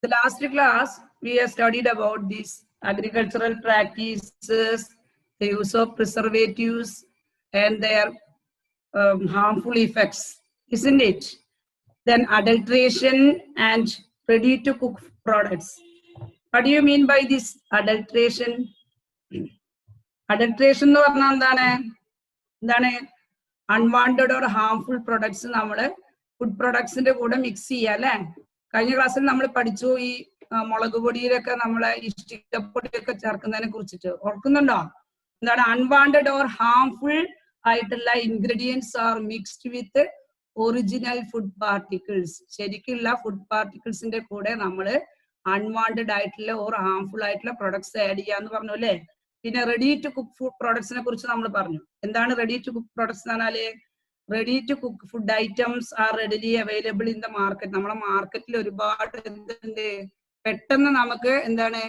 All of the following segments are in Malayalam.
The last class, we have studied about these agricultural practices, the use of preservatives, and their harmful effects, isn't it? Then adulteration and ready-to-cook products. What do you mean by this adulteration? Adulteration എന്ന് പറഞ്ഞാൽ എന്താണ് അൺവാണ്ടഡ് ഓർ ഹാംഫുൾ പ്രൊഡക്ട്സ് നമ്മള് ഫുഡ് പ്രൊഡക്ട്സിന്റെ കൂടെ മിക്സ് ചെയ്യുക അല്ലെ. കഴിഞ്ഞ ക്ലാസ്സിൽ നമ്മൾ പഠിച്ചു ഈ മുളക് പൊടിയിലൊക്കെ നമ്മളെ ഇഷ്ടികപ്പൊടിയൊക്കെ ചേർക്കുന്നതിനെ കുറിച്ചിട്ട് ഓർക്കുന്നുണ്ടോ? എന്താണ് അൺവാണ്ടഡ് ഓർ ഹാംഫുൾ ആയിട്ടുള്ള ingredients are mixed with original food particles. ശരിക്കുള്ള ഫുഡ് പാർട്ടിക്കിൾസിന്റെ കൂടെ നമ്മള് അൺവാണ്ടഡ് ആയിട്ടുള്ള ഓർ ഹാംഫുൾ ആയിട്ടുള്ള പ്രൊഡക്ട്സ് ആഡ് ചെയ്യാന്ന് പറഞ്ഞു അല്ലെ. പിന്നെ റെഡി ടു കുക്ക് ഫുഡ് പ്രൊഡക്ട്സിനെ കുറിച്ച് നമ്മൾ പറഞ്ഞു. എന്താണ് റെഡി ടു കുക്ക് പ്രൊഡക്ട്സ് എന്ന് പറഞ്ഞാല് ready to cook food items are readily available in the market. നമ്മളെ മാർക്കറ്റിൽ ഒരുപാട് എന്തുണ്ട്, പെട്ടെന്ന് നമുക്ക് എന്താണ്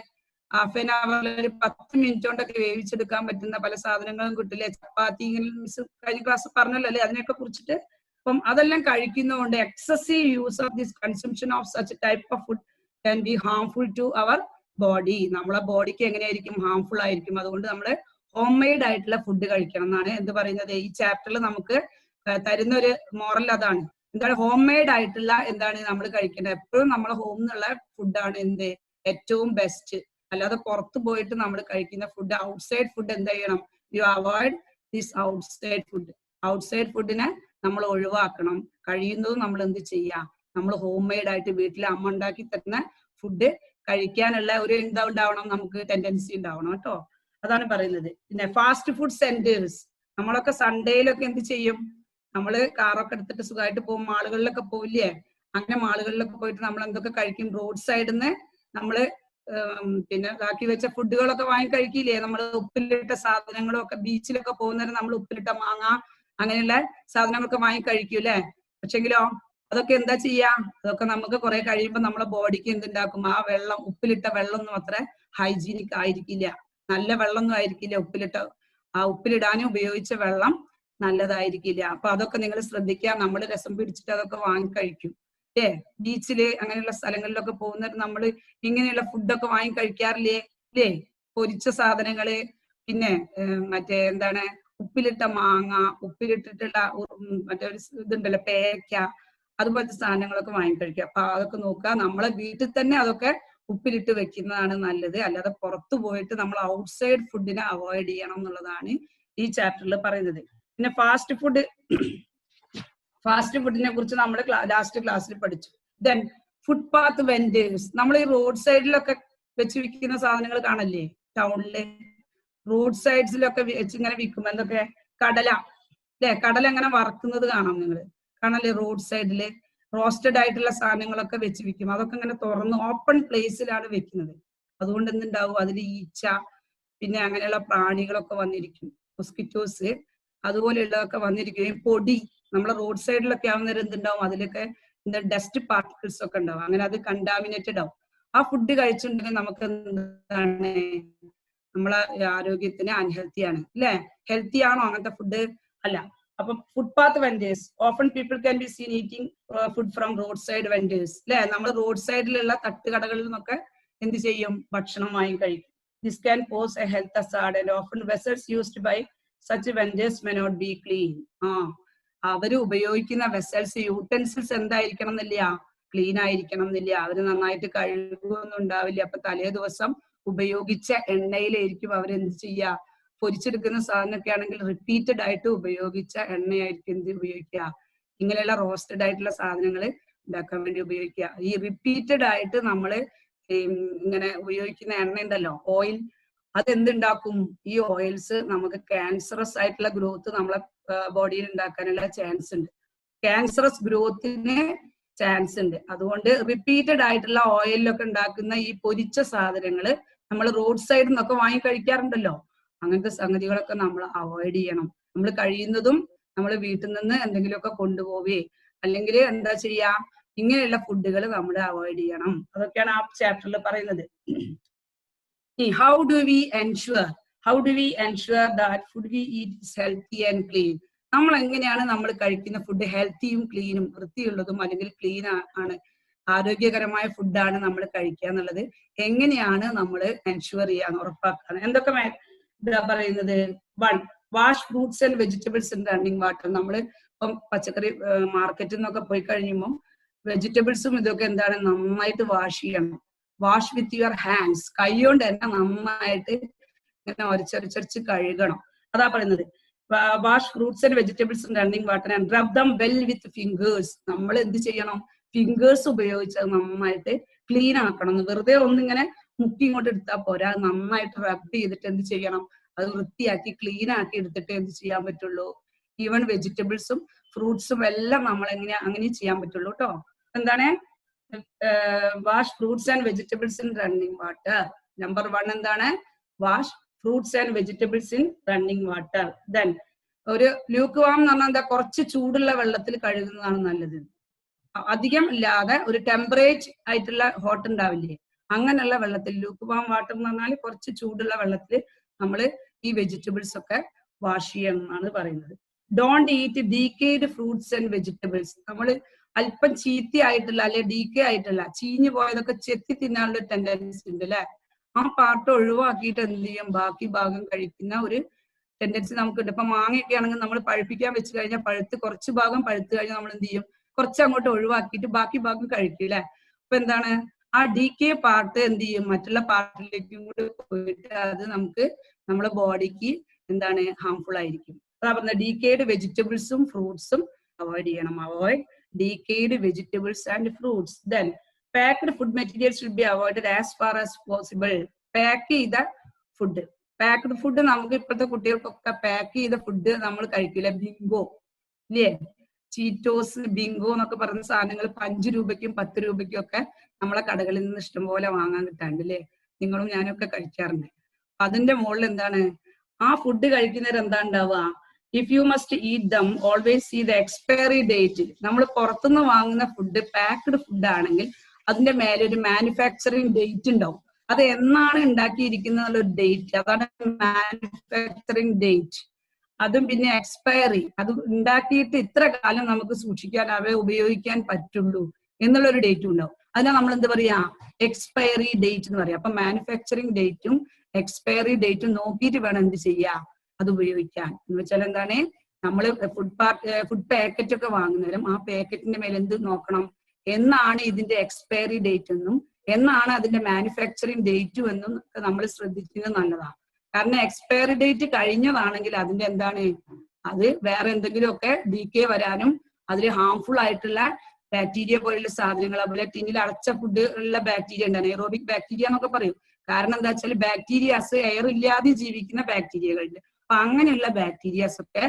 ഹാഫ് ആൻ അവറിൽ ഒരു 10 മിനിറ്റ് കൊണ്ടൊക്കെ വേവിച്ചെടുക്കാൻ പറ്റുന്ന പല സാധനങ്ങളും കിട്ടില്ലേ. ചപ്പാത്തി ഇങ്ങനെ മിസ് കഴിഞ്ഞ ക്ലാസ് പറഞ്ഞല്ലോ അല്ലെ, അതിനെയൊക്കെ കുറിച്ചിട്ട്. അപ്പം അതെല്ലാം കഴിക്കുന്നതുകൊണ്ട് excessive use of this consumption of such type of food can be harmful to our body. നമ്മളെ ബോഡിക്ക് എങ്ങനെയായിരിക്കും, ഹാംഫുൾ ആയിരിക്കും. അതുകൊണ്ട് നമ്മള് ഹോം മെയ്ഡ് ആയിട്ടുള്ള ഫുഡ് കഴിക്കണം എന്നാണ് എന്ത് പറയുന്നത് ഈ ചാപ്റ്ററിൽ നമുക്ക് തരുന്ന ഒരു മോറൽ. അതാണ് എന്താണ് ഹോം മെയ്ഡ് ആയിട്ടുള്ള എന്താണ് നമ്മൾ കഴിക്കേണ്ടത്. എപ്പോഴും നമ്മളെ ഹോം എന്നുള്ള ഫുഡാണ് എന്ത് ഏറ്റവും ബെസ്റ്റ്. അല്ലാതെ പുറത്ത് പോയിട്ട് നമ്മൾ കഴിക്കുന്ന ഫുഡ്, ഔട്ട്സൈഡ് ഫുഡ് എന്ത് ചെയ്യണം, you avoid this outside food. Outside ഫുഡിനെ നമ്മൾ ഒഴിവാക്കണം. കഴിയുന്നതും നമ്മൾ എന്ത് ചെയ്യാം, നമ്മൾ ഹോം മെയ്ഡ് ആയിട്ട് വീട്ടിൽ അമ്മ ഉണ്ടാക്കി തരുന്ന ഫുഡ് കഴിക്കാനുള്ള ഒരു എന്താ ഉണ്ടാവണം, നമുക്ക് ടെൻഡൻസി ഉണ്ടാവണം കേട്ടോ. അതാണ് പറയുന്നത്. പിന്നെ ഫാസ്റ്റ് ഫുഡ് സെന്റേഴ്സ്, നമ്മളൊക്കെ സൺഡേയിലൊക്കെ എന്ത് ചെയ്യും, നമ്മള് കാറൊക്കെ എടുത്തിട്ട് സുഖമായിട്ട് പോകും, മാളുകളിലൊക്കെ പോയില്ലേ. അങ്ങനെ മാളുകളിലൊക്കെ പോയിട്ട് നമ്മൾ എന്തൊക്കെ കഴിക്കും, റോഡ് സൈഡിൽ നിന്ന് നമ്മള് പിന്നെ ഇതാക്കി വെച്ച ഫുഡുകളൊക്കെ വാങ്ങി കഴിക്കില്ലേ. നമ്മൾ ഉപ്പിലിട്ട സാധനങ്ങളും ഒക്കെ ബീച്ചിലൊക്കെ പോകുന്നേരം നമ്മൾ ഉപ്പിലിട്ട മാങ്ങ അങ്ങനെയുള്ള സാധനങ്ങളൊക്കെ വാങ്ങി കഴിക്കൂല്ലേ. പക്ഷെങ്കിലോ അതൊക്കെ എന്താ ചെയ്യാ, അതൊക്കെ നമുക്ക് കുറെ കഴിയുമ്പോൾ നമ്മളെ ബോഡിക്ക് എന്തുണ്ടാക്കും, ആ വെള്ളം, ഉപ്പിലിട്ട വെള്ളമൊന്നും അത്ര ഹൈജീനിക് ആയിരിക്കില്ല, നല്ല വെള്ളമൊന്നും ആയിരിക്കില്ല. ഉപ്പിലിടാനും ഉപയോഗിച്ച വെള്ളം നല്ലതായിരിക്കില്ല. അപ്പൊ അതൊക്കെ നിങ്ങൾ ശ്രദ്ധിക്കുക. നമ്മൾ രസം പിടിച്ചിട്ട് അതൊക്കെ വാങ്ങി കഴിക്കും ബീച്ചില് അങ്ങനെയുള്ള സ്ഥലങ്ങളിലൊക്കെ പോകുന്നത് നമ്മൾ ഇങ്ങനെയുള്ള ഫുഡൊക്കെ വാങ്ങി കഴിക്കാറില്ലേ അല്ലേ. പൊരിച്ച സാധനങ്ങള്, പിന്നെ മറ്റേ എന്താണ് ഉപ്പിലിട്ട മാങ്ങ, ഉപ്പിലിട്ടിട്ടുള്ള മറ്റേ ഒരു ഇതുണ്ടല്ലോ പേരയ്ക്ക, അതുപോലത്തെ സാധനങ്ങളൊക്കെ വാങ്ങി കഴിക്കുക. അപ്പൊ അതൊക്കെ നോക്കുക, നമ്മളെ വീട്ടിൽ തന്നെ അതൊക്കെ ഉപ്പിലിട്ട് വെക്കുന്നതാണ് നല്ലത്. അല്ലാതെ പുറത്തു പോയിട്ട് നമ്മൾ ഔട്ട്സൈഡ് ഫുഡിനെ അവോയ്ഡ് ചെയ്യണം എന്നുള്ളതാണ് ഈ ചാപ്റ്ററിൽ പറയുന്നത്. പിന്നെ ഫാസ്റ്റ് ഫുഡിനെ കുറിച്ച് നമ്മൾ ലാസ്റ്റ് ക്ലാസ്സിൽ പഠിച്ചു. ദെൻ ഫുട്പാത്ത് വെൻഡേഴ്സ്, നമ്മൾ ഈ റോഡ് സൈഡിലൊക്കെ വെച്ച് വിൽക്കുന്ന സാധനങ്ങൾ കാണല്ലേ, ടൗണില് റോഡ് സൈഡ്സിലൊക്കെ വെച്ച് ഇങ്ങനെ വിൽക്കും. എന്തൊക്കെ കടല അല്ലെ, കടല ഇങ്ങനെ വറക്കുന്നത് കാണാം, നിങ്ങൾ കാണല്ലേ റോഡ് സൈഡില്. റോസ്റ്റഡ് ആയിട്ടുള്ള സാധനങ്ങളൊക്കെ വെച്ച് വിൽക്കും. അതൊക്കെ ഇങ്ങനെ തുറന്ന് ഓപ്പൺ പ്ലേസിലാണ് വെക്കുന്നത്. അതുകൊണ്ട് എന്തുണ്ടാവും, അതിൽ ഈച്ച പിന്നെ അങ്ങനെയുള്ള പ്രാണികളൊക്കെ വന്നിരിക്കും, മൊസ്കിറ്റോസ് അതുപോലെയുള്ളതൊക്കെ വന്നിരിക്കുകയും പൊടി നമ്മളെ റോഡ് സൈഡിലൊക്കെ ആവുന്നവർ എന്തുണ്ടാവും, അതിലൊക്കെ ഡസ്റ്റ് പാർട്ടിക്കിൾസ് ഒക്കെ ഉണ്ടാവും. അങ്ങനെ അത് കണ്ടാമിനേറ്റഡ് ആവും. ആ ഫുഡ് കഴിച്ചിട്ടുണ്ടെങ്കിൽ നമുക്ക് എന്താണ്, നമ്മളെ ആരോഗ്യത്തിന് അൺഹെൽത്തി ആണ് അല്ലെ. ഹെൽത്തി ആണോ അങ്ങനത്തെ ഫുഡ്? അല്ല. അപ്പൊ footpath vendors, often people can be seen eating food from road side vendors അല്ലെ. നമ്മൾ റോഡ് സൈഡിലുള്ള തട്ടുകടകളിൽ നിന്നൊക്കെ എന്ത് ചെയ്യും, ഭക്ഷണം വാങ്ങി കഴിക്കും. This can pose a health hazard and often vessels used by such vendors may not be clean. അവര് ഉപയോഗിക്കുന്ന വെസൽസ്, യൂട്ടൻസിൽസ് എന്തായിരിക്കണം എന്നില്ല, ക്ലീൻ ആയിരിക്കണം എന്നില്ല. അവര് നന്നായിട്ട് കഴുകുകയൊന്നും ഉണ്ടാവില്ല. അപ്പൊ തലേ ദിവസം ഉപയോഗിച്ച എണ്ണയിലായിരിക്കും അവരെന്ത് ചെയ്യുക, പൊരിച്ചെടുക്കുന്ന സാധനമൊക്കെ ആണെങ്കിൽ റിപ്പീറ്റഡ് ആയിട്ട് ഉപയോഗിച്ച എണ്ണയായിരിക്കും എന്ത് ഉപയോഗിക്കുക, ഇങ്ങനെയുള്ള റോസ്റ്റഡ് ആയിട്ടുള്ള സാധനങ്ങൾ ഉണ്ടാക്കാൻ വേണ്ടി ഉപയോഗിക്കുക. ഈ റിപ്പീറ്റഡ് ആയിട്ട് നമ്മള് ഇങ്ങനെ ഉപയോഗിക്കുന്ന എണ്ണ ഉണ്ടല്ലോ, ഓയിൽ, അതെന്തുണ്ടാക്കും, ഈ ഓയിൽസ് നമുക്ക് ക്യാൻസറസ് ആയിട്ടുള്ള ഗ്രോത്ത് നമ്മളെ ബോഡിയിൽ ഉണ്ടാക്കാനുള്ള ചാൻസ് ഉണ്ട്. ക്യാൻസറസ് ഗ്രോത്തിന് ചാൻസ് ഉണ്ട്. അതുകൊണ്ട് റിപ്പീറ്റഡ് ആയിട്ടുള്ള ഓയിലൊക്കെ ഉണ്ടാക്കുന്ന ഈ പൊരിച്ച സാധനങ്ങള് നമ്മൾ റോഡ് സൈഡിൽ നിന്നൊക്കെ വാങ്ങി കഴിക്കാറുണ്ടല്ലോ, അങ്ങനത്തെ സംഗതികളൊക്കെ നമ്മൾ അവോയ്ഡ് ചെയ്യണം. നമ്മൾ കഴിയുന്നതും നമ്മൾ വീട്ടിൽ നിന്ന് എന്തെങ്കിലുമൊക്കെ കൊണ്ടുപോവേ അല്ലെങ്കിൽ എന്താ ചെയ്യാ, ഇങ്ങനെയുള്ള ഫുഡുകൾ നമ്മൾ അവോയ്ഡ് ചെയ്യണം. അതൊക്കെയാണ് ആ ചാപ്റ്ററിൽ പറയുന്നത്. How do we ensure that food we eat is healthy and clean? നമ്മൾ എങ്ങനെയാണ് നമ്മൾ കഴിക്കുന്ന ഫുഡ് ഹെൽത്തിയും ക്ലീനും, വൃത്തിയുള്ളതും അല്ലെങ്കിൽ ക്ലീൻ ആണ് ആരോഗ്യകരമായ ഫുഡാണ് നമ്മൾ കഴിക്കുക എന്നുള്ളത് എങ്ങനെയാണ് നമ്മൾ എൻഷുവർ ചെയ്യാന്ന് ഉറപ്പാക്കാൻ. എന്തൊക്കെ ഇതാ പറയുന്നത്? 1. Wash fruits and vegetables in running water. നമ്മൾ ഇപ്പം പച്ചക്കറി മാർക്കറ്റിൽ നിന്നൊക്കെ പോയി കഴിയുമ്പോൾ വെജിറ്റബിൾസും ഇതൊക്കെ എന്താണ് നന്നായിട്ട് വാഷ് ചെയ്യണം. Wash with your hands. കൈ കൊണ്ട് തന്നെ നന്നായിട്ട് ഇങ്ങനെ ഒരച്ചൊരച്ചൊരച്ച് കഴുകണം. അതാ പറയുന്നത്. Wash fruits and vegetables in running water and rub dum well with fingers. നമ്മൾ എന്ത് ചെയ്യണം? ഫിംഗേഴ്സ് ഉപയോഗിച്ച് അത് നന്നായിട്ട് ക്ലീൻ ആക്കണം. വെറുതെ ഒന്നിങ്ങനെ മുക്കി ഇങ്ങോട്ട് എടുത്താൽ പോരാ, നന്നായിട്ട് റബ് ചെയ്തിട്ട് എന്ത് ചെയ്യണം? അത് വൃത്തിയാക്കി ക്ലീൻ ആക്കി എടുത്തിട്ട് എന്ത് ചെയ്യാൻ പറ്റുള്ളൂ? ഈവൻ വെജിറ്റബിൾസും ഫ്രൂട്ട്സും എല്ലാം നമ്മൾ അങ്ങനെ ചെയ്യാൻ പറ്റുള്ളൂ കേട്ടോ. എന്താണ്? Wash fruits and vegetables in running water. Number 1 എന്താണ്? Wash fruits and vegetables in running water. Then ഒരു ലൂക്ക് വാം എന്ന് പറഞ്ഞാൽ എന്താ? കുറച്ച് ചൂടുള്ള വെള്ളത്തിൽ കഴുകുന്നതാണ് നല്ലത്. അധികം ഇല്ലാതെ ഒരു ടെമ്പറേച്ചർ ആയിട്ടുള്ള ഹോട്ട് ഉണ്ടാവില്ലേ, അങ്ങനെയുള്ള വെള്ളത്തിൽ. ലൂക്ക് വാം വാട്ടർ എന്ന് പറഞ്ഞാൽ കുറച്ച് ചൂടുള്ള വെള്ളത്തിൽ നമ്മൾ ഈ വെജിറ്റബിൾസ് ഒക്കെ വാഷ് ചെയ്യണം എന്നാണ് പറയുന്നത്. Don't eat decayed fruits and vegetables. നമ്മൾ അല്പം ചീത്തയായിട്ടുള്ള അല്ലെ ഡീക്കേ ആയിട്ടുള്ള ചീഞ്ഞു പോയതൊക്കെ ചെത്തി തിന്നാനുള്ള ടെൻഡൻസി ഉണ്ട് അല്ലെ. ആ പാർട്ട് ഒഴിവാക്കിയിട്ട് എന്ത് ചെയ്യും? ബാക്കി ഭാഗം കഴിക്കുന്ന ഒരു ടെൻഡൻസി നമുക്കുണ്ട്. ഇപ്പൊ മാങ്ങയൊക്കെ ആണെങ്കിൽ നമ്മൾ പഴുപ്പിക്കാൻ വെച്ച് കഴിഞ്ഞാൽ കുറച്ച് ഭാഗം പഴുത്ത് കഴിഞ്ഞാൽ നമ്മൾ എന്ത് ചെയ്യും? കുറച്ച് അങ്ങോട്ട് ഒഴിവാക്കിയിട്ട് ബാക്കി ഭാഗം കഴിക്കും അല്ലെ. അപ്പൊ എന്താണ്? ആ ഡീക്കേ പാർട്ട് എന്ത് ചെയ്യും? മറ്റുള്ള പാർട്ടിലേക്കും കൂടി പോയിട്ട് അത് നമുക്ക് നമ്മുടെ ബോഡിക്ക് എന്താണ്? ഹാംഫുൾ ആയിരിക്കും. അതാ പറഞ്ഞത് ഡീക്കേഡ് വെജിറ്റബിൾസും ഫ്രൂട്ട്സും അവോയ്ഡ് ചെയ്യണം. Avoid decayed vegetables and fruits. Then packed food materials should be avoided as far as possible. Pack ചെയ്ത ഫുഡ്. പാക്ക്ഡ് ഫുഡ് നമുക്ക് ഇപ്പോഴത്തെ കുട്ടികൾക്കൊക്കെ പാക്ക് ചെയ്ത ഫുഡ് നമ്മൾ കഴിക്കില്ല. ബിങ്കോ ഇല്ലേ, ചീറ്റോസ്, ബിങ്കോ എന്നൊക്കെ പറയുന്ന സാധനങ്ങൾ 5 രൂപയ്ക്കും 10 രൂപയ്ക്കും ഒക്കെ നമ്മളെ കടകളിൽ നിന്ന് ഇഷ്ടംപോലെ വാങ്ങാൻ കിട്ടാണ്ട് അല്ലേ. നിങ്ങളും ഞാനൊക്കെ കഴിക്കാറുണ്ട്. അതിന്റെ മുകളിൽ എന്താണ്? ആ ഫുഡ് കഴിക്കുന്നവർ എന്താ ഉണ്ടാവുക? If you must eat them always see the expiry date. നമ്മൾ പുറത്തുനിന്ന് വാങ്ങുന്ന ഫുഡ് പാക്ക്ഡ് ഫുഡ് ആണെങ്കിൽ അതിന്റെ മേലെ ഒരു മാനുഫാക്ചറിങ് ഡേറ്റ് ഉണ്ടാവും. അത് എന്നാണ് ഉണ്ടാക്കിയിരിക്കുന്ന ഒരു ഡേറ്റ്, അതാണ് മാനുഫാക്ചറിങ് ഡേറ്റ്. അതും പിന്നെ എക്സ്പയറി, അത് ഉണ്ടാക്കിയിട്ട് ഇത്ര കാലം നമുക്ക് സൂക്ഷിക്കാൻ അവയെ ഉപയോഗിക്കാൻ പറ്റുള്ളൂ എന്നുള്ളൊരു ഡേറ്റും ഉണ്ടാവും. അതിനാ നമ്മൾ എന്ത് പറയാ? എക്സ്പയറി ഡേറ്റ് എന്ന് പറയാം. അപ്പൊ മാനുഫാക്ചറിങ് ഡേറ്റും എക്സ്പയറി ഡേറ്റും നോക്കിയിട്ട് വേണം എന്ത് ചെയ്യാ? അത് ഉപയോഗിക്കാൻ. എന്ന് വെച്ചാൽ എന്താണ്? നമ്മൾ ഫുഡ് പാക്കറ്റ് ഒക്കെ വാങ്ങുന്നേരം ആ പാക്കറ്റിന്റെ മേലെ എന്ത് നോക്കണം? എന്നാണ് ഇതിന്റെ എക്സ്പയറി ഡേറ്റ് എന്നും എന്നാണ് അതിന്റെ മാനുഫാക്ചറിങ് ഡേറ്റും എന്നും നമ്മൾ ശ്രദ്ധിക്കുന്നത് നല്ലതാണ്. കാരണം എക്സ്പയറി ഡേറ്റ് കഴിഞ്ഞതാണെങ്കിൽ അതിന്റെ എന്താണ്? അത് വേറെ എന്തെങ്കിലുമൊക്കെ ഡീക്കേ വരാനും അതിൽ ഹാംഫുൾ ആയിട്ടുള്ള ബാക്ടീരിയ പോലുള്ള സാധനങ്ങൾ, അതുപോലെ ടിന്നിൽ അടച്ച ഫുഡ് ഉള്ള ബാക്ടീരിയ ഉണ്ട്, എയറോബിക് ബാക്ടീരിയ എന്നൊക്കെ പറയും. കാരണം എന്താ വെച്ചാൽ ബാക്ടീരിയാസ് എയർ ഇല്ലാതെ ജീവിക്കുന്ന ബാക്ടീരിയകളുണ്ട്. അപ്പൊ അങ്ങനെയുള്ള ബാക്ടീരിയാസ് ഒക്കെ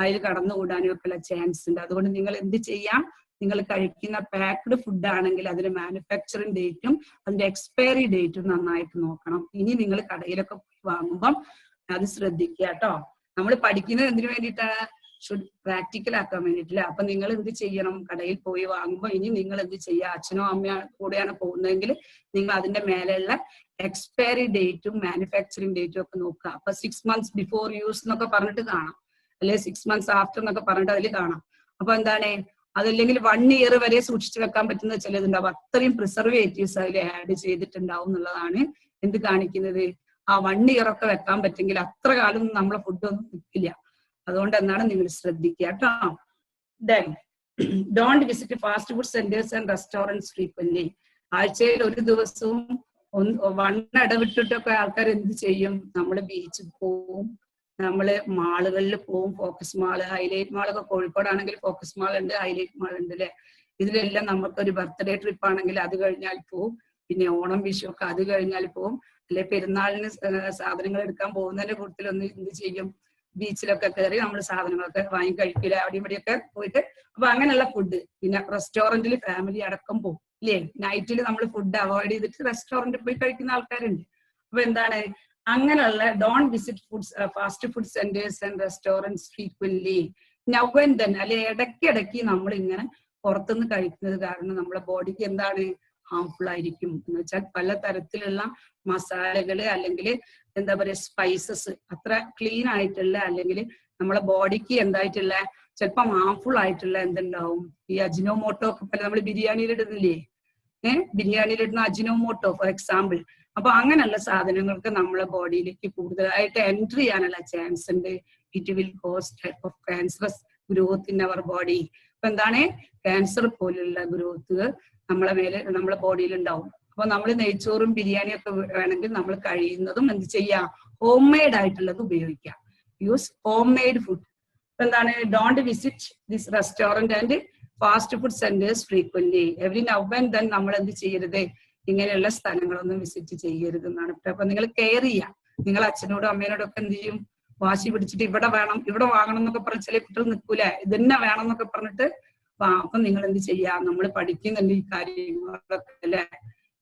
അതിൽ കടന്നുകൂടാനും ഒക്കെ ഉള്ള ചാൻസ് ഉണ്ട്. അതുകൊണ്ട് നിങ്ങൾ എന്ത് ചെയ്യാം? നിങ്ങൾ കഴിക്കുന്ന പാക്ക്ഡ് ഫുഡ് ആണെങ്കിൽ അതിന്റെ മാനുഫാക്ചറിങ് ഡേറ്റും അതിന്റെ എക്സ്പയറി ഡേറ്റും നന്നായിട്ട് നോക്കണം. ഇനി നിങ്ങൾ കടയിലൊക്കെ വാങ്ങുമ്പം അത് ശ്രദ്ധിക്കുക കേട്ടോ. നമ്മൾ പഠിക്കുന്നത് എന്തിനു വേണ്ടിയിട്ടാണ്? പ്രാക്ടിക്കൽ ആക്കാൻ വേണ്ടിയിട്ടില്ല. അപ്പൊ നിങ്ങൾ എന്ത് ചെയ്യണം? കടയിൽ പോയി വാങ്ങുമ്പോൾ ഇനി നിങ്ങൾ എന്ത് ചെയ്യുക? അച്ഛനോ അമ്മയോ കൂടെയാണ് പോകുന്നതെങ്കിൽ നിങ്ങൾ അതിന്റെ മേലെയുള്ള എക്സ്പയറി ഡേറ്റും മാനുഫാക്ചറിങ് ഡേറ്റും ഒക്കെ നോക്കുക. അപ്പൊ 6 months ബിഫോർ യൂസ് എന്നൊക്കെ പറഞ്ഞിട്ട് കാണാം, അല്ലെ 6 months ആഫ്റ്റർ എന്നൊക്കെ പറഞ്ഞിട്ട് അതിൽ കാണാം. അപ്പൊ എന്താണ്? അതല്ലെങ്കിൽ 1 year വരെ സൂക്ഷിച്ചു വെക്കാൻ പറ്റുന്ന ചിലതുണ്ടാവും. അത്രയും പ്രിസർവേറ്റീവ്സ് അതിൽ ആഡ് ചെയ്തിട്ടുണ്ടാവും എന്നുള്ളതാണ് എന്ത് കാണിക്കുന്നത്? ആ 1 year ഒക്കെ വെക്കാൻ പറ്റുമെങ്കിൽ അത്ര കാലം നമ്മളെ ഫുഡൊന്നും നിൽക്കില്ല. അതുകൊണ്ട് എന്താണ്? നിങ്ങൾ ശ്രദ്ധിക്കുക കേട്ടോ. Then don't visit fast food centres and restaurants frequently. ആഴ്ചയിൽ ഒരു ദിവസവും 1 ഇടവിട്ടിട്ടൊക്കെ ആൾക്കാർ എന്ത് ചെയ്യും? നമ്മൾ ബീച്ചിൽ പോവും, നമ്മള് മാളുകളിൽ പോവും. ഫോക്കസ് മാള്, ഹൈലൈറ്റ് മാളൊക്കെ കോഴിക്കോടാണെങ്കിൽ ഫോക്കസ് മാൾ ഉണ്ട്, ഹൈലൈറ്റ് മാൾ ഉണ്ട് അല്ലെ. ഇതിലെല്ലാം നമുക്കൊരു ബർത്ത്ഡേ ട്രിപ്പ് ആണെങ്കിൽ അത് കഴിഞ്ഞാൽ പോവും. പിന്നെ ഓണം വിഷു ഒക്കെ അത് കഴിഞ്ഞാൽ പോവും. അല്ലെ പെരുന്നാളിന് സാധനങ്ങൾ എടുക്കാൻ പോകുന്നതിന്റെ കൂട്ടത്തിൽ ഒന്ന് എന്ത് ചെയ്യും? ബീച്ചിലൊക്കെ കയറി നമ്മൾ സാധനങ്ങളൊക്കെ വാങ്ങി കഴിക്കില്ല, അവിടെ ഇവിടെയൊക്കെ പോയിട്ട്. അപ്പൊ അങ്ങനെയുള്ള ഫുഡ്. പിന്നെ റെസ്റ്റോറന്റിൽ ഫാമിലി അടക്കം പോകും ഇല്ലേ. നൈറ്റിൽ നമ്മൾ ഫുഡ് അവോയ്ഡ് ചെയ്തിട്ട് റെസ്റ്റോറന്റിൽ പോയി കഴിക്കുന്ന ആൾക്കാരുണ്ട്. അപ്പൊ എന്താണ്? അങ്ങനെയുള്ള don't visit fast food centres and restaurants frequently. Now and then, അല്ലെ ഇടയ്ക്കിടയ്ക്ക് നമ്മൾ ഇങ്ങനെ പുറത്തുനിന്ന് കഴിക്കുന്നത് കാരണം നമ്മളെ ബോഡിക്ക് എന്താണ്? ഹാംഫുൾ ആയിരിക്കും. എന്ന് വെച്ചാൽ പല തരത്തിലുള്ള മസാലകള് അല്ലെങ്കിൽ എന്താ പറയുക സ്പൈസസ് അത്ര ക്ലീൻ ആയിട്ടുള്ള അല്ലെങ്കിൽ നമ്മളെ ബോഡിക്ക് എന്തായിട്ടുള്ള ചിലപ്പം ഹാംഫുൾ ആയിട്ടുള്ള എന്തുണ്ടാവും? ഈ അജിനോമോട്ടോ ഒക്കെ നമ്മൾ ബിരിയാണിയിൽ ഇടുന്നില്ലേ, ബിരിയാണിയിലിടുന്ന അജിനോമോട്ടോ ഫോർ എക്സാമ്പിൾ. അപ്പൊ അങ്ങനെയുള്ള സാധനങ്ങൾക്ക് നമ്മളെ ബോഡിയിലേക്ക് കൂടുതലായിട്ട് എൻട്രി ചെയ്യാനുള്ള ചാൻസ് ഉണ്ട്. It will cause type of cancerous growth in our body. അപ്പൊ എന്താണ്, ക്യാൻസർ പോലുള്ള ഗ്രോത്ത് നമ്മളെ ബോഡിയിൽ ഉണ്ടാവും. അപ്പൊ നമ്മൾ നെയ്ച്ചോറും ബിരിയാണിയും ഒക്കെ വേണമെങ്കിൽ നമ്മൾ കഴിയുന്നതും എന്ത് ചെയ്യാം, ഹോം മെയ്ഡ് ആയിട്ടുള്ളത് ഉപയോഗിക്കാം. Use home made food. എന്താണ്, don't visit this restaurant and fast food centres frequently. Every now and then നമ്മൾ എന്ത് ചെയ്യരുത്, ഇങ്ങനെയുള്ള സ്ഥലങ്ങളൊന്നും വിസിറ്റ് ചെയ്യരുത് എന്നാണ്. അപ്പൊ നിങ്ങൾ കെയർ ചെയ്യാം. നിങ്ങൾ അച്ഛനോടും അമ്മേനോടും ഒക്കെ എന്ത് ചെയ്യും, വാശി പിടിച്ചിട്ട് ഇവിടെ വേണം ഇവിടെ വാങ്ങണം എന്നൊക്കെ പറഞ്ഞ് ചില കുട്ടികൾ നിൽക്കൂലേ, ഇതന്നെ വേണം എന്നൊക്കെ പറഞ്ഞിട്ട്. അപ്പൊ നിങ്ങൾ എന്ത് ചെയ്യാം, നമ്മൾ പഠിക്കുന്നുണ്ട് ഈ കാര്യങ്ങളൊക്കെ അല്ലെ.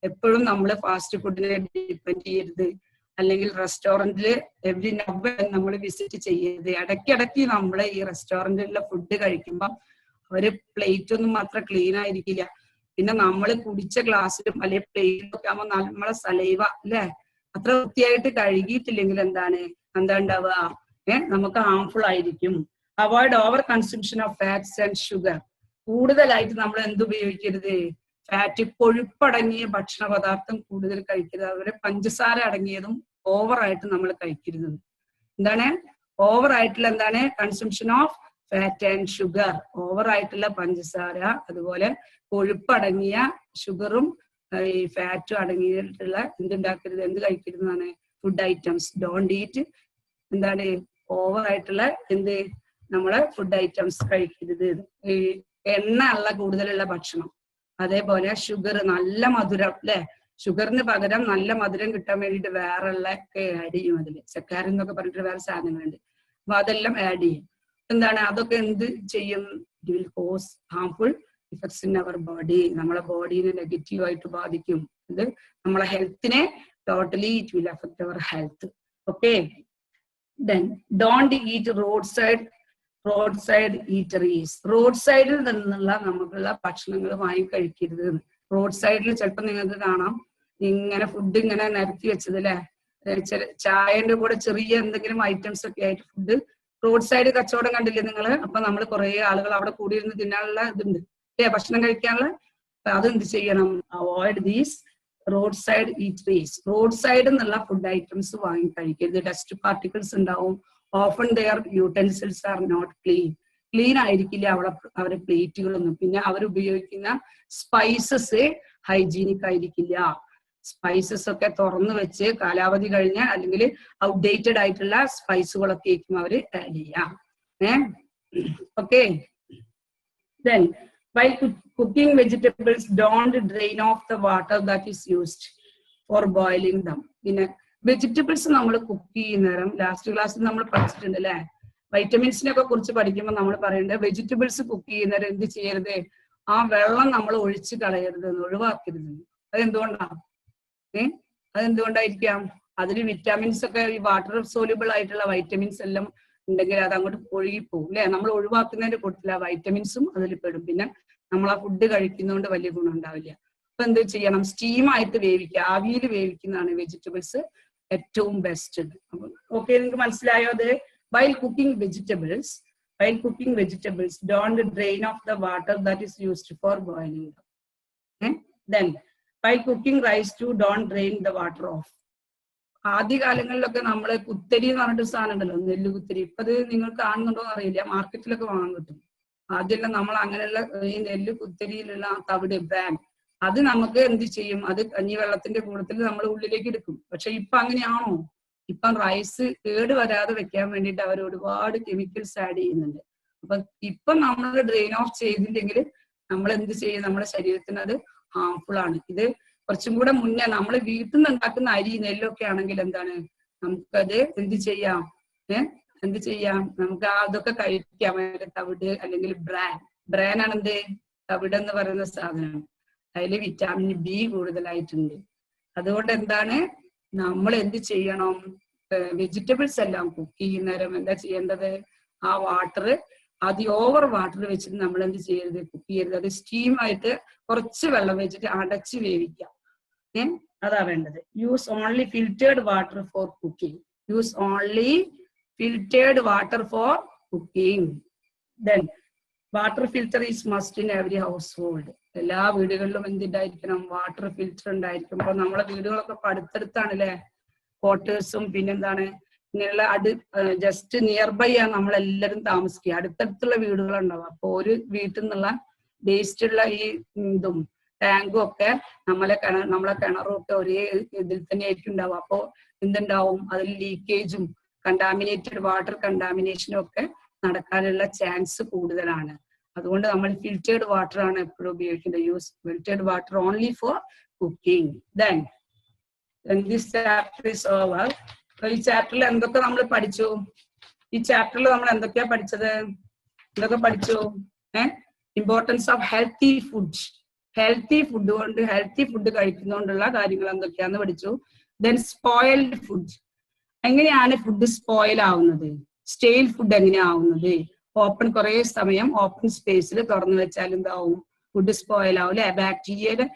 എപ്പോഴും നമ്മൾ ഫാസ്റ്റ് ഫുഡിനെ ഡിപ്പെൻഡ് ചെയ്യരുത്, അല്ലെങ്കിൽ റെസ്റ്റോറന്റില് എവറി നവ നമ്മൾ വിസിറ്റ് ചെയ്യരുത്. ഇടയ്ക്കിടയ്ക്ക് നമ്മൾ ഈ റെസ്റ്റോറന്റിലെ ഫുഡ് കഴിക്കുമ്പോ അവര് പ്ലേറ്റ് ഒന്നും മാത്രം ക്ലീൻ ആയിരിക്കില്ല, പിന്നെ നമ്മൾ കുടിച്ച ഗ്ലാസ്സിലും അല്ലെങ്കിൽ പ്ലേറ്റിലൊക്കെ ആകുമ്പോൾ നമ്മളെ സലൈവ അല്ലെ അത്ര വൃത്തിയായിട്ട് കഴുകിയിട്ടില്ലെങ്കിൽ എന്താ ഉണ്ടാവുക, നമുക്ക് ഹാംഫുൾ ആയിരിക്കും. Avoid over consumption of fats and sugar. കൂടുതലായിട്ട് നമ്മൾ എന്തുപയോഗിക്കരുത്, ഫാറ്റ് കൊഴുപ്പടങ്ങിയ ഭക്ഷണ പദാർത്ഥം കൂടുതൽ കഴിക്കരുത്. അതുപോലെ പഞ്ചസാര അടങ്ങിയതും ഓവറായിട്ട് നമ്മൾ കഴിക്കരുത്. എന്താണ് ഓവറായിട്ടുള്ള consumption of fat and sugar. ഓവറായിട്ടുള്ള പഞ്ചസാര അതുപോലെ കൊഴുപ്പടങ്ങിയ ഷുഗറും ഈ ഫാറ്റും അടങ്ങിയിട്ടുള്ള എന്തുണ്ടാക്കരുത്, എന്ത് കഴിക്കരുത് എന്നാണ്, ഫുഡ് ഐറ്റംസ്. ഡോണ്ട് ഈറ്റ് ഓവറായിട്ടുള്ള നമ്മള് ഫുഡ് ഐറ്റംസ് കഴിക്കരുത്. ഈ എണ്ണ ഉള്ള കൂടുതലുള്ള ഭക്ഷണം, അതേപോലെ ഷുഗർ, നല്ല മധുരം അല്ലെ, ഷുഗറിന് പകരം നല്ല മധുരം കിട്ടാൻ വേണ്ടിയിട്ട് വേറെ ഉള്ള ഒക്കെ ആഡ് ചെയ്യും. അതില് സക്കാരിൻ എന്നൊക്കെ പറഞ്ഞിട്ട് വേറെ സാധനങ്ങളുണ്ട്. അപ്പൊ അതെല്ലാം ആഡ് ചെയ്യും. അതൊക്കെ എന്ത് ചെയ്യും, it will cause harmful effects in our body. നമ്മളെ ബോഡീനെ നെഗറ്റീവ് ആയിട്ട് ബാധിക്കും. ഇത് നമ്മളെ ഹെൽത്തിനെ totally it will affect our health. Okay, then don't eat road side eateries. Road സൈഡിൽ നിന്നുള്ള നമുക്കുള്ള ഭക്ഷണങ്ങൾ വാങ്ങി കഴിക്കരുത്. റോഡ് സൈഡിൽ ചിലപ്പോൾ നിങ്ങൾക്ക് കാണാം ഇങ്ങനെ ഫുഡ് ഇങ്ങനെ നിരത്തി വെച്ചത് അല്ലെ, ചായന്റെ കൂടെ ചെറിയ എന്തെങ്കിലും ഐറ്റംസ് ഒക്കെ ആയിട്ട് ഫുഡ് റോഡ് സൈഡ് കച്ചവടം കണ്ടില്ലേ നിങ്ങൾ? അപ്പൊ നമ്മൾ കുറെ ആളുകൾ അവിടെ കൂടിയിരുന്ന് തിന്നാനുള്ള ഇതുണ്ട് ഭക്ഷണം കഴിക്കാനുള്ള. അത് എന്ത് ചെയ്യണം, avoid these road side eateries. Road സൈഡിൽ നിന്നുള്ള ഫുഡ് ഐറ്റംസ് വാങ്ങി കഴിക്കരുത്. ഡസ്റ്റ് പാർട്ടിക്കിൾസ് ഉണ്ടാവും. Often their utensils are not clean ആയിരിക്കില്ല അവരെ പ്ലേറ്റുകളൊന്നും. പിന്നെ അവർ ഉപയോഗിക്കുന്ന സ്പൈസസ് ഹൈജീനിക് ആയിരിക്കില്ല. സ്പൈസസ് ഒക്കെ തുറന്നു വെച്ച് കാലാവധി കഴിഞ്ഞ അല്ലെങ്കിൽ ഔട്ട്ഡേറ്റഡ് ആയിട്ടുള്ള സ്പൈസുകളൊക്കെ ആയിരിക്കും അവര് ആഡ് ചെയ്യാം. Okay, then while cooking vegetables, don't drain off the water that is used for boiling them. പിന്നെ വെജിറ്റബിൾസ് നമ്മൾ കുക്ക് ചെയ്യുന്നേരം ലാസ്റ്റ് ക്ലാസ്സിൽ നമ്മൾ പഠിച്ചിട്ടുണ്ട് അല്ലെ, വൈറ്റമിൻസിനൊക്കെ കുറിച്ച് പഠിക്കുമ്പോൾ നമ്മൾ പറയേണ്ടത് വെജിറ്റബിൾസ് കുക്ക് ചെയ്യുന്നേരം എന്ത് ചെയ്യരുത്, ആ വെള്ളം നമ്മൾ ഒഴിച്ച് കളയരുത്, ഒഴിവാക്കരുത്. അതെന്തുകൊണ്ടാണ്? അതെന്തുകൊണ്ടായിരിക്കാം? അതിന് വിറ്റാമിൻസ് ഒക്കെ ഈ വാട്ടർ സോല്യൂബിൾ ആയിട്ടുള്ള വൈറ്റമിൻസ് എല്ലാം ഉണ്ടെങ്കിൽ അത് അങ്ങോട്ട് ഒഴുകിപ്പോകും അല്ലെ. നമ്മൾ ഒഴിവാക്കുന്നതിന്റെ കൂട്ടത്തില് വൈറ്റമിൻസും അതിൽ പെടും. പിന്നെ നമ്മൾ ആ ഫുഡ് കഴിക്കുന്നതുകൊണ്ട് വലിയ ഗുണം ഉണ്ടാവില്ല. അപ്പൊ എന്ത് ചെയ്യണം, സ്റ്റീമായിട്ട് വേവിക്കുക, ആവിയിൽ വേവിക്കുന്നതാണ് വെജിറ്റബിൾസ് ഏറ്റവും ബെസ്റ്റ്. ഓക്കെ, നിങ്ങൾക്ക് മനസ്സിലായോ? അത് while cooking vegetables, don't drain off the water that is used for boiling them. Then while cooking rice too, don't drain the water off. ആദ്യ കാലങ്ങളിലൊക്കെ നമ്മള് കുത്തരി എന്ന് പറഞ്ഞിട്ട് സാധനം ഉണ്ടല്ലോ, നെല്ല് കുത്തരി. ഇപ്പൊ അത് നിങ്ങൾ കാണുന്നുണ്ടോ എന്ന് അറിയില്ല, മാർക്കറ്റിലൊക്കെ വാങ്ങാൻ കിട്ടും. ആദ്യമെല്ലാം നമ്മൾ അങ്ങനെയുള്ള ഈ നെല്ല് കുത്തരിയിലുള്ള തവിട് ബ്രാൻഡ് അത് നമുക്ക് എന്ത് ചെയ്യും, അത് കഞ്ഞിവെള്ളത്തിന്റെ കൂട്ടത്തിൽ നമ്മൾ ഉള്ളിലേക്ക് എടുക്കും. പക്ഷെ ഇപ്പൊ അങ്ങനെയാണോ? ഇപ്പം റൈസ് കേട് വരാതെ വെക്കാൻ വേണ്ടിയിട്ട് അവർ ഒരുപാട് കെമിക്കൽസ് ആഡ് ചെയ്യുന്നുണ്ട്. അപ്പൊ ഇപ്പൊ നമ്മൾ ഡ്രെയിൻ ഓഫ് ചെയ്തില്ലെങ്കിൽ നമ്മൾ എന്ത് ചെയ്യും, നമ്മുടെ ശരീരത്തിന് അത് ഹാർംഫുൾ ആണ്. ഇത് കുറച്ചും കൂടെ മുന്നേ നമ്മൾ വീട്ടിൽ നിന്ന് ഉണ്ടാക്കുന്ന അരി നെല്ലൊക്കെ ആണെങ്കിൽ നമുക്കത് എന്ത് ചെയ്യാം, നമുക്ക് അതൊക്കെ കഴിക്കാം. തവിട് അല്ലെങ്കിൽ ബ്രാൻ ആണ് തവിട് എന്ന് പറയുന്ന സാധനം. അതിൽ വിറ്റാമിൻ ബി കൂടുതലായിട്ടുണ്ട്. അതുകൊണ്ട് നമ്മൾ എന്ത് ചെയ്യണം, വെജിറ്റബിൾസ് എല്ലാം കുക്ക് ചെയ്യുന്നേരം എന്താ ചെയ്യേണ്ടത്, ആ വാട്ടർ ഓവർ വാട്ടർ വെച്ചിട്ട് നമ്മൾ എന്ത് ചെയ്യരുത്, കുക്ക് ചെയ്യരുത്. അത് സ്റ്റീമായിട്ട് കുറച്ച് വെള്ളം വെച്ചിട്ട് അടച്ച് വേവിക്കാം. അതാ വേണ്ടത്. Use only filtered water for cooking. Then water filter is must in every house hold. എല്ലാ വീടുകളിലും എന്തുണ്ടായിരിക്കണം? വാട്ടർ ഫിൽറ്റർ ഉണ്ടായിരിക്കും. അപ്പൊ നമ്മളെ വീടുകളൊക്കെ അടുത്തടുത്താണ് അല്ലെ, ക്വാർട്ടേഴ്സും പിന്നെന്താണ് ഇങ്ങനെയുള്ള ജസ്റ്റ് നിയർ ബൈ ആണ് നമ്മളെല്ലാരും താമസിക്കുക. അടുത്തടുത്തുള്ള വീടുകളുണ്ടാവും. അപ്പൊ ഒരു വീട്ടിൽ നിന്നുള്ള വേസ്റ്റ് ഉള്ള ഈ ഇതും ടാങ്കും ഒക്കെ നമ്മളെ കിണറും ഒക്കെ ഒരേ ഇതിൽ തന്നെ ആയിരിക്കും ഉണ്ടാവും. അപ്പോ എന്തുണ്ടാവും? അതിൽ ലീക്കേജും കണ്ടാമിനേറ്റഡ് വാട്ടർ കണ്ടാമിനേഷനും ഒക്കെ നടക്കാനുള്ള ചാൻസ് കൂടുതലാണ്. അതുകൊണ്ട് നമ്മൾ ഫിൽറ്റേർഡ് വാട്ടർ ആണ് എപ്പോഴും ഉപയോഗിക്കേണ്ടത്. Use filtered water only four cooking. Then this chapter is over. ഈ ചാപ്റ്ററിൽ എന്തൊക്കെ നമ്മൾ പഠിച്ചു? ഈ ചാപ്റ്ററിൽ നമ്മൾ എന്തൊക്കെയാ പഠിച്ചത്? എന്തൊക്കെ പഠിച്ചു? Importance of healthy food. Healthy food കഴിക്കുന്നതുകൊണ്ടുള്ള കാര്യങ്ങൾ എന്തൊക്കെയാന്ന് പഠിച്ചു. ദെൻ സ്പോയിൽഡ് ഫുഡ്, എങ്ങനെയാണ് ഫുഡ് സ്പോയിൽ ആവുന്നത്? സ്റ്റെയിൽ ഫുഡ് എങ്ങനെയാ ആവുന്നത്? കുറെ സമയം ഓപ്പൺ സ്പേസിൽ തുറന്നു വെച്ചാൽ എന്താവും? ഫുഡ് സ്പോയിൽ ആവും അല്ലെ, ബാക്ടീരിയയുടെ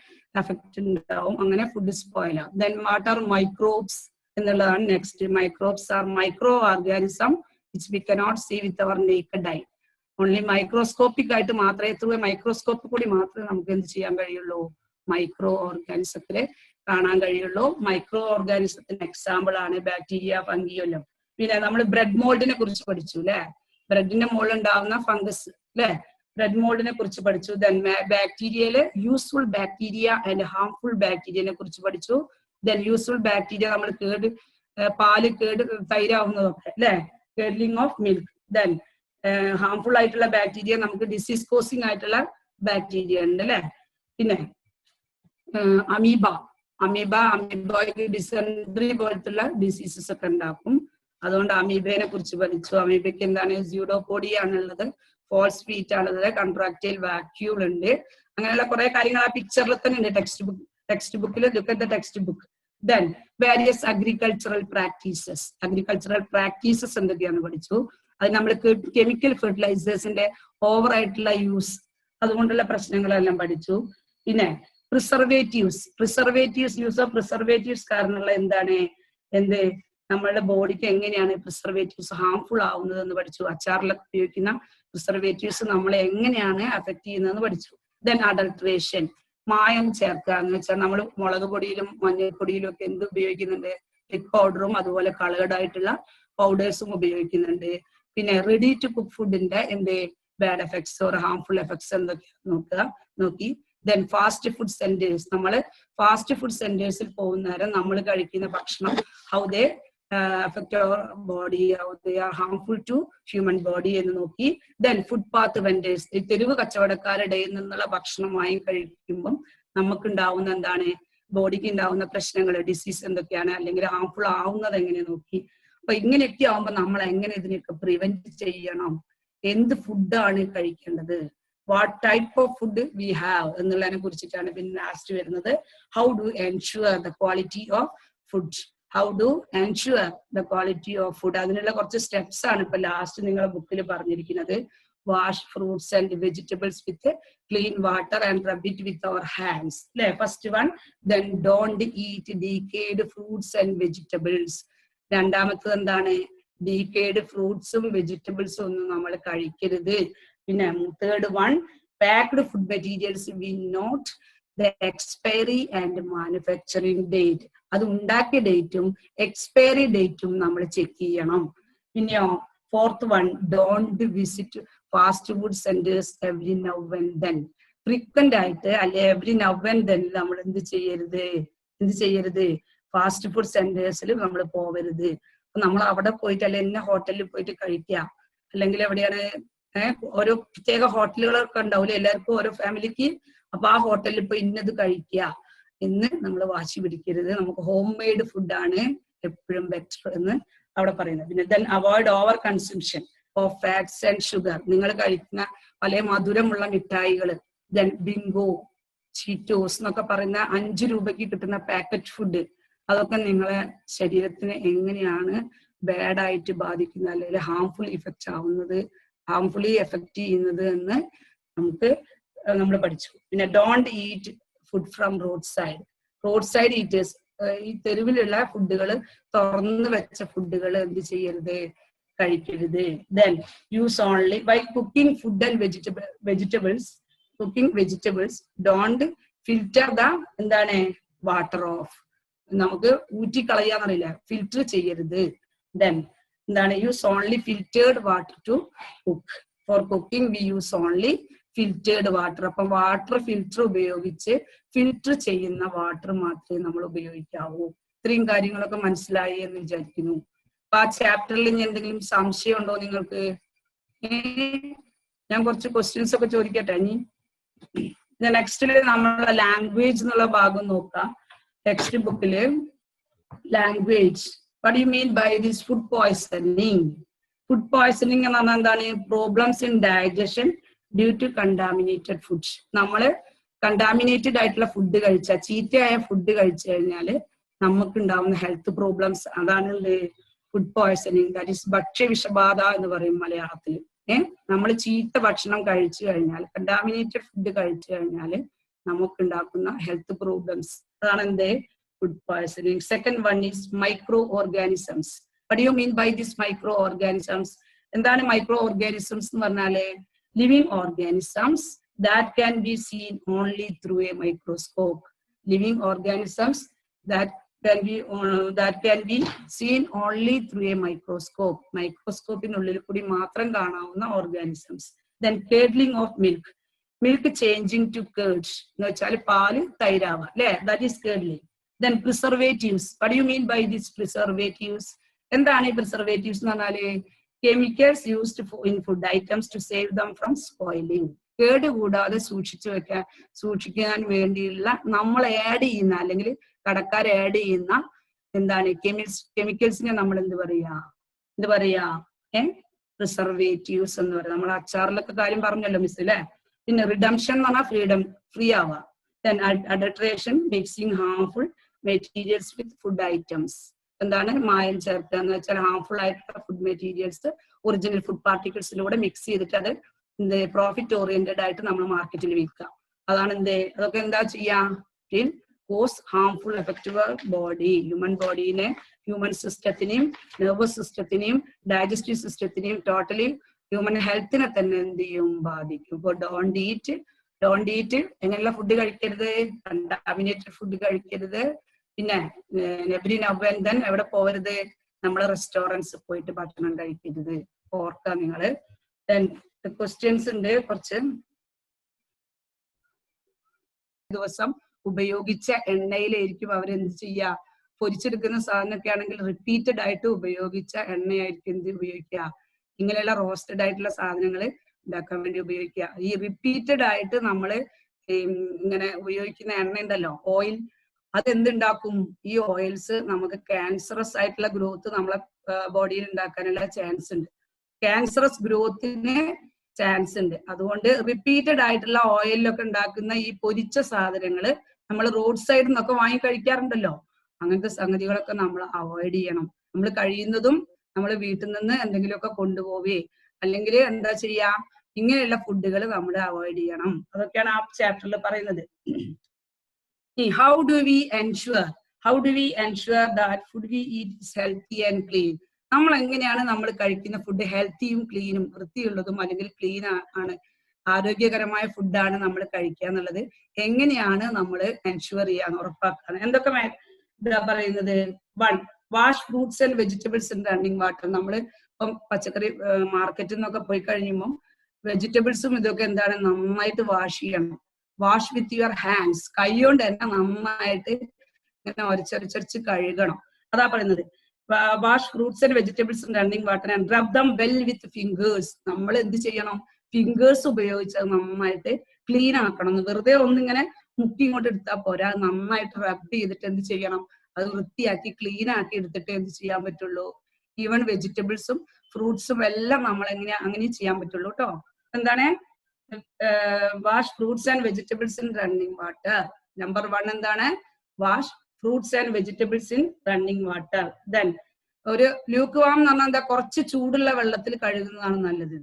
എഫക്ട് ഉണ്ടാവും, അങ്ങനെ ഫുഡ് സ്പോയിൽ ആവും. ദെൻ വാട്ട് ആർ മൈക്രോബ്സ് എന്നുള്ളതാണ് next. Microbes are micro organism which we cannot see with our naked eye. Only microscopic ആയിട്ട് മാത്രമേ, ത്രൂ മൈക്രോസ്കോപ്പ് കൂടി മാത്രമേ നമുക്ക് എന്ത് ചെയ്യാൻ കഴിയുള്ളൂ? മൈക്രോ ഓർഗാനിസത്തില് കാണാൻ കഴിയുള്ളൂ. മൈക്രോ ഓർഗാനിസത്തിന് എക്സാമ്പിൾ ആണ് ബാക്ടീരിയ, ഫംഗി എല്ലാം. പിന്നെ നമ്മൾ ബ്രെഡ് മോൾഡിനെ കുറിച്ച് പഠിച്ചു അല്ലെ, ബ്രെഡിന്റെ മുകളിൽ ഉണ്ടാവുന്ന ഫംഗസ് അല്ലെ, ബ്രെഡ് മോൾഡിനെ കുറിച്ച് പഠിച്ചു. ദെൻ ബാക്ടീരിയയില് യൂസ്ഫുൾ ബാക്ടീരിയ ആൻഡ് ഹാംഫുൾ ബാക്ടീരിയനെ കുറിച്ച് പഠിച്ചു. ദെൻ യൂസ്ഫുൾ ബാക്ടീരിയ നമ്മൾ പാല് തൈരാവുന്നതൊക്കെ അല്ലെ, curdling of milk. Then harmful ആയിട്ടുള്ള ബാക്ടീരിയ നമുക്ക് ഡിസീസ് കോസിങ് ആയിട്ടുള്ള ബാക്ടീരിയ ഉണ്ട് അല്ലെ. പിന്നെ അമീബോയ്ക്ക് ഡിസെൻട്രി പോലത്തുള്ള ഡിസീസസ് ഒക്കെ ഉണ്ടാക്കും. അതുകൊണ്ട് അമീബയെ കുറിച്ച് പഠിച്ചു. അമീബയ്ക്ക് എന്താണ്? സ്യൂഡോപോഡിയ ആണുള്ളത്, ഫോൾസ് ഫീറ്റ് ആണുള്ളത്, കൺട്രാക്ടൈൽ വാക്യൂൾ ഉണ്ട്. അങ്ങനെയുള്ള കുറെ കാര്യങ്ങൾ ആ പിക്ചറിൽ തന്നെ ഉണ്ട്. ടെക്സ്റ്റ് ബുക്കിൽ look at the text book. Then various agricultural practices എന്തൊക്കെയാണ് പഠിച്ചു. അത് നമ്മൾ കെമിക്കൽ ഫെർട്ടിലൈസേഴ്സിന്റെ ഓവർ ആയിട്ടുള്ള യൂസ്, അതുകൊണ്ടുള്ള പ്രശ്നങ്ങളെല്ലാം പഠിച്ചു. പിന്നെ യൂസ് ഓഫ് പ്രിസർവേറ്റീവ്സ് കാരണമുള്ള എന്ത് നമ്മളുടെ ബോഡിക്ക് എങ്ങനെയാണ് പ്രിസർവേറ്റീവ്സ് ഹാംഫുൾ ആവുന്നത് എന്ന് പഠിച്ചു. അച്ചാറിലൊക്കെ ഉപയോഗിക്കുന്ന പ്രിസർവേറ്റീവ്സ് നമ്മളെ എങ്ങനെയാണ് അഫക്ട് ചെയ്യുന്നതെന്ന് പഠിച്ചു. ദെൻ അഡൾട്രേഷൻ, മായം ചേർക്കുക എന്ന് വെച്ചാൽ നമ്മൾ മുളക് പൊടിയിലും മഞ്ഞൾപ്പൊടിയിലും ഒക്കെ എന്ത് ഉപയോഗിക്കുന്നുണ്ട്? എഗ് പൗഡറും അതുപോലെ കളേർഡ് ആയിട്ടുള്ള പൗഡേഴ്സും ഉപയോഗിക്കുന്നുണ്ട്. പിന്നെ റെഡി ടു കുക്ക് ഫുഡിന്റെ bad effects or harmful effects എന്തൊക്കെയാ നോക്കി. ദെൻ ഫാസ്റ്റ് ഫുഡ് സെന്റേഴ്സ്, നമ്മള് ഫാസ്റ്റ് ഫുഡ് സെന്റേഴ്സിൽ പോകുന്ന നേരം നമ്മൾ കഴിക്കുന്ന ഭക്ഷണം how they affect our body, how they are harmful to human body എന്ന് നോക്കി. ദെൻ ഫുട്പാത്ത് വെൻഡേഴ്സ്, ഈ തെരുവ് കച്ചവടക്കാരുടെ നിന്നുള്ള ഭക്ഷണം വാങ്ങി കഴിക്കുമ്പം നമുക്കുണ്ടാവുന്ന ബോഡിക്ക് ഉണ്ടാവുന്ന പ്രശ്നങ്ങൾ, ഡിസീസ് എന്തൊക്കെയാണ്, അല്ലെങ്കിൽ ഹാംഫുൾ ആവുന്നത് എങ്ങനെ നോക്കി. അപ്പൊ ഇങ്ങനെയൊക്കെ ആവുമ്പോ നമ്മൾ എങ്ങനെ ഇതിനെയൊക്കെ പ്രിവെന്റ് ചെയ്യണം, എന്ത് ഫുഡാണ് കഴിക്കേണ്ടത്, what type of food we have എന്നുള്ളതിനെ കുറിച്ചിട്ടാണ് പിന്നെ ലാസ്റ്റ് വരുന്നത്. How do ensure the quality of food, അതിനുള്ള കുറച്ച് സ്റ്റെപ്സ് ആണ് ഇപ്പൊ ലാസ്റ്റ് നിങ്ങളുടെ ബുക്കിൽ പറഞ്ഞിരിക്കുന്നത്. Wash fruits and vegetables with clean water and rub it with our hands അല്ലെ, first one. Then don't eat decayed fruits and vegetables. രണ്ടാമത്തത് എന്താണ്? ഡീക്കേഡ് ഫ്രൂട്ട്സും വെജിറ്റബിൾസും ഒന്നും നമ്മൾ കഴിക്കരുത്. പിന്നെ third one, packed food materials we not the expiry and manufacturing date, അത് ഉണ്ടാക്കിയ ഡേറ്റും എക്സ്പയറി ഡേറ്റും നമ്മൾ ചെക്ക് ചെയ്യണം. പിന്നെയോ fourth one, don't visit fast food centres every now and then. Frequent ആയിട്ട് അല്ലെ എവറി നൗ ആൻഡ് ദെൻ നമ്മൾ എന്ത് ചെയ്യരുത്? ഫാസ്റ്റ് ഫുഡ് സെന്റേഴ്സിൽ നമ്മൾ പോവരുത്. നമ്മൾ അവിടെ പോയിട്ട് അല്ലെ ഇന്ന ഹോട്ടലിൽ പോയിട്ട് കഴിക്കുക, അല്ലെങ്കിൽ എവിടെയാണ് ഓരോ പ്രത്യേക ഹോട്ടലുകളൊക്കെ ഉണ്ടാവില്ല എല്ലാവർക്കും, ഓരോ ഫാമിലിക്ക്. അപ്പൊ ആ ഹോട്ടലിൽ പോയി ഇന്നത് കഴിക്കുക എന്ന് നമ്മൾ വാശി പിടിക്കരുത്. നമുക്ക് ഹോം മെയ്ഡ് ഫുഡാണ് എപ്പോഴും ബെറ്റർ എന്ന് അവിടെ പറയുന്നത്. പിന്നെ then avoid over consumption of fats and sugar. നിങ്ങൾ കഴിക്കുന്ന പല മധുരമുള്ള മിഠായികൾ, ദെൻ ബിങ്കോ, ചീറ്റോസ് എന്നൊക്കെ പറയുന്ന 5 രൂപയ്ക്ക് കിട്ടുന്ന പാക്കറ്റ് ഫുഡ്, അതൊക്കെ നിങ്ങളെ ശരീരത്തിന് എങ്ങനെയാണ് ബാഡായിട്ട് ബാധിക്കുന്നത്, അല്ലെങ്കിൽ ഹാംഫുള്ളി എഫക്ട് ചെയ്യുന്നത് എന്ന് നമ്മൾ പഠിച്ചു. പിന്നെ don't eat food from road side eaters, ഈ തെരുവിലുള്ള ഫുഡുകൾ, തുറന്നു വെച്ച ഫുഡുകൾ എന്ത് ചെയ്യരുത്? കഴിക്കരുത്. Then use only by cooking food and cooking vegetables, don't filter the എന്താണ് water off. നമുക്ക് ഊറ്റി കളയാന്നറിയില്ല, ഫിൽറ്റർ ചെയ്യരുത്. Then എന്താണ് use only filtered water to cook. For cooking we use only filtered water. അപ്പൊ വാട്ടർ ഫിൽറ്റർ ഉപയോഗിച്ച് ഫിൽറ്റർ ചെയ്യുന്ന വാട്ടർ മാത്രമേ നമ്മൾ ഉപയോഗിക്കാവൂ. ഇത്രയും കാര്യങ്ങളൊക്കെ മനസ്സിലായി എന്ന് വിചാരിക്കുന്നു. അപ്പൊ ആ ചാപ്റ്ററിൽ ഇനി എന്തെങ്കിലും സംശയം ഉണ്ടോ നിങ്ങൾക്ക്? ഞാൻ കുറച്ച് ക്വസ്റ്റ്യൻസ് ഒക്കെ ചോദിക്കട്ടെ. ഇനി നെക്സ്റ്റില് നമ്മളെ ലാംഗ്വേജ് എന്നുള്ള ഭാഗം നോക്കാം. ടെക്സ്റ്റ് ബുക്കില് language, what do you mean by this food poisoning? Food poisoning എന്ന് പറഞ്ഞാൽ എന്താണ്? Problems in digestion due to contaminated food. നമ്മള് കണ്ടാമിനേറ്റഡ് ആയിട്ടുള്ള ഫുഡ് കഴിച്ചാൽ, ചീത്തയായ ഫുഡ് കഴിച്ചു കഴിഞ്ഞാൽ നമുക്ക് ഉണ്ടാവുന്ന ഹെൽത്ത് പ്രോബ്ലംസ്, അതാണ് ഫുഡ് പോയ്സണിങ്. ദാറ്റ് ഈസ് ഭക്ഷ്യവിഷബാധ എന്ന് പറയും മലയാളത്തിൽ. നമ്മൾ ചീത്ത ഭക്ഷണം കഴിച്ചു കഴിഞ്ഞാൽ, കണ്ടാമിനേറ്റഡ് ഫുഡ് കഴിച്ചു കഴിഞ്ഞാൽ നമുക്ക് ഉണ്ടാക്കുന്ന ഹെൽത്ത് പ്രോബ്ലംസ്, അതാണ് എന്ത് food poisoning. Second one is micro organisms. What do you mean by this micro organisms? എന്താണ് മൈക്രോ ഓർഗാനിസംസ് എന്ന് പറഞ്ഞാല്? Living organisms that can be seen only through a microscope. Living organisms that can be seen only through a microscope. മൈക്രോസ്കോപ്പിനുള്ളിൽ കൂടി മാത്രം കാണാവുന്ന organisms. Then curdling of milk. Milk changing to curd എന്ന് വെച്ചാൽ പാല് തൈരാവുക, അല്ലെ? That is curdling. Then preservatives. What do you mean by these preservatives? എന്താണ് ഈ പ്രിസർവേറ്റീവ്സ് എന്ന് പറഞ്ഞാല്? Chemicals used in food items to save them from spoiling. കേട് കൂടാതെ സൂക്ഷിക്കാൻ വേണ്ടിയുള്ള നമ്മൾ ആഡ് ചെയ്യുന്ന, അല്ലെങ്കിൽ കടക്കാർ ആഡ് ചെയ്യുന്ന എന്താണ് കെമിക്കൽസിനെ നമ്മൾ എന്ത് പറയാ പ്രിസർവേറ്റീവ്സ് എന്ന് പറയാം. നമ്മൾ അച്ചാറിലൊക്കെ കാര്യം പറഞ്ഞല്ലോ മിസ്, അല്ലെ? പിന്നെ റിഡംഷൻ എന്ന് പറഞ്ഞാൽ ഫ്രീഡം, ഫ്രീ ആവുക. Then adulteration, mixing harmful materials with food items. എന്താണ് മായം ചേർക്കുക എന്ന് വെച്ചാൽ ഹാർംഫുൾ ആയിട്ടുള്ള ഫുഡ് മെറ്റീരിയൽസ് ഒറിജിനൽ ഫുഡ് പാർട്ടിക്കിൾസിലൂടെ മിക്സ് ചെയ്തിട്ട് അത് പ്രോഫിറ്റ് ഓറിയന്റഡ് ആയിട്ട് നമ്മൾ മാർക്കറ്റിൽ വിൽക്കുക. അതാണ് അതൊക്കെ എന്താ ചെയ്യാ? Cause harmful effect body, human ബോഡീനെ, ഹ്യൂമൻ സിസ്റ്റത്തിനെയും നെർവസ് സിസ്റ്റത്തിനെയും ഡൈജസ്റ്റീവ് സിസ്റ്റത്തിനെയും ടോട്ടലി ഹ്യൂമൻ ഹെൽത്തിനെ തന്നെ എന്ത് ചെയ്യും? ബാധിക്കും. ഇപ്പോൾ ഡോണ്ട് ഈറ്റ് എങ്ങനെയുള്ള ഫുഡ് കഴിക്കരുത്? കണ്ടാമിനേറ്റഡ് ഫുഡ് കഴിക്കരുത്. പിന്നെ എവരി നൗ ആൻഡ് ദെൻ എവിടെ പോകരുത്? നമ്മളെ റെസ്റ്റോറൻറ്റ്സ് പോയിട്ട് ഭക്ഷണം കഴിക്കരുത്. ഓർക്കുക നിങ്ങള്. ക്വസ്റ്റ്യൻസ് ഉണ്ട് കുറച്ച്. ദിവസം ഉപയോഗിച്ച എണ്ണയിലായിരിക്കും അവരെന്ത് ചെയ്യുക? പൊരിച്ചെടുക്കുന്ന സാധനമൊക്കെ ആണെങ്കിൽ റിപ്പീറ്റഡ് ആയിട്ട് ഉപയോഗിച്ച എണ്ണയായിരിക്കും എന്ത് ഉപയോഗിക്കുക? ഇങ്ങനെയുള്ള റോസ്റ്റഡ് ആയിട്ടുള്ള സാധനങ്ങൾ ഉണ്ടാക്കാൻ വേണ്ടി ഉപയോഗിക്കുക. ഈ റിപ്പീറ്റഡ് ആയിട്ട് നമ്മള് ഇങ്ങനെ ഉപയോഗിക്കുന്ന എണ്ണ ഉണ്ടല്ലോ, ഓയിൽ, അതെന്തുണ്ടാക്കും? ഈ ഓയിൽസ് നമുക്ക് ക്യാൻസറസ് ആയിട്ടുള്ള ഗ്രോത്ത് നമ്മളെ ബോഡിയിൽ ഉണ്ടാക്കാനുള്ള ചാൻസ് ഉണ്ട്. ക്യാൻസറസ് ഗ്രോത്തിന് ചാൻസ് ഉണ്ട്. അതുകൊണ്ട് റിപ്പീറ്റഡ് ആയിട്ടുള്ള ഓയിലൊക്കെ ഉണ്ടാക്കുന്ന ഈ പൊരിച്ച സാധനങ്ങള് നമ്മൾ റോഡ് സൈഡിൽ നിന്നൊക്കെ വാങ്ങി കഴിക്കാറുണ്ടല്ലോ, അങ്ങനത്തെ സംഗതികളൊക്കെ നമ്മൾ അവോയ്ഡ് ചെയ്യണം. നമ്മൾ കഴിയുന്നതും നമ്മൾ വീട്ടിൽ നിന്ന് എന്തെങ്കിലുമൊക്കെ കൊണ്ടുപോവേ അല്ലെങ്കിൽ എന്താ ചെയ്യാ, ഇങ്ങനെയുള്ള ഫുഡുകൾ നമ്മൾ അവോയ്ഡ് ചെയ്യണം. അതൊക്കെയാണ് ആ ചാപ്റ്ററിൽ പറയുന്നത്. How do we ensure that food we eat is healthy and clean? നമ്മൾ എങ്ങനെയാണ് നമ്മൾ കഴിക്കുന്ന ഫുഡ് ഹെൽത്തിയും ക്ലീനും, വൃത്തിയുള്ളതും അല്ലെങ്കിൽ ക്ലീൻ ആണ്, ആരോഗ്യകരമായ ഫുഡാണ് നമ്മൾ കഴിക്കുക എന്നുള്ളത് എങ്ങനെയാണ് നമ്മൾ എൻഷുവർ ചെയ്യാന്ന് ഉറപ്പാക്കാണ്. എന്തൊക്കെ ഇതാ പറയുന്നത്? 1. Wash fruits and vegetables in running water. നമ്മൾ ഇപ്പം പച്ചക്കറി മാർക്കറ്റിൽ നിന്നൊക്കെ പോയി കഴിയുമ്പോൾ വെജിറ്റബിൾസും ഇതൊക്കെ എന്താണ് നന്നായിട്ട് വാഷ് ചെയ്യണം. Wash with your hands. കൈ കൊണ്ട് തന്നെ നന്നായിട്ട് ഇങ്ങനെ ഒരച്ചൊരച്ചൊരച്ച് കഴുകണം. അതാ പറയുന്നത്. Wash fruits and vegetables in running water and rub dum well with fingers. നമ്മൾ എന്ത് ചെയ്യണം? ഫിംഗേഴ്സ് ഉപയോഗിച്ച് നന്നായിട്ട് ക്ലീൻ ആക്കണം. വെറുതെ ഒന്നിങ്ങനെ മുക്കി ഇങ്ങോട്ട് എടുത്താൽ പോരാ, നന്നായിട്ട് റബ് ചെയ്തിട്ട് എന്ത് ചെയ്യണം? അത് വൃത്തിയാക്കി ക്ലീൻ ആക്കി എടുത്തിട്ട് എന്ത് ചെയ്യാൻ പറ്റുള്ളൂ? ഈവൻ വെജിറ്റബിൾസും ഫ്രൂട്ട്സും എല്ലാം നമ്മൾ അങ്ങനെ ചെയ്യാൻ പറ്റുള്ളൂ കേട്ടോ. എന്താണ്? Wash fruits and vegetables in running water. Number 1 എന്താണ്? Wash fruits and vegetables in running water. Then ഒരു ലൂക്ക് വാം എന്ന് പറഞ്ഞാൽ എന്താ? കുറച്ച് ചൂടുള്ള വെള്ളത്തിൽ കഴുകുന്നതാണ് നല്ലത്.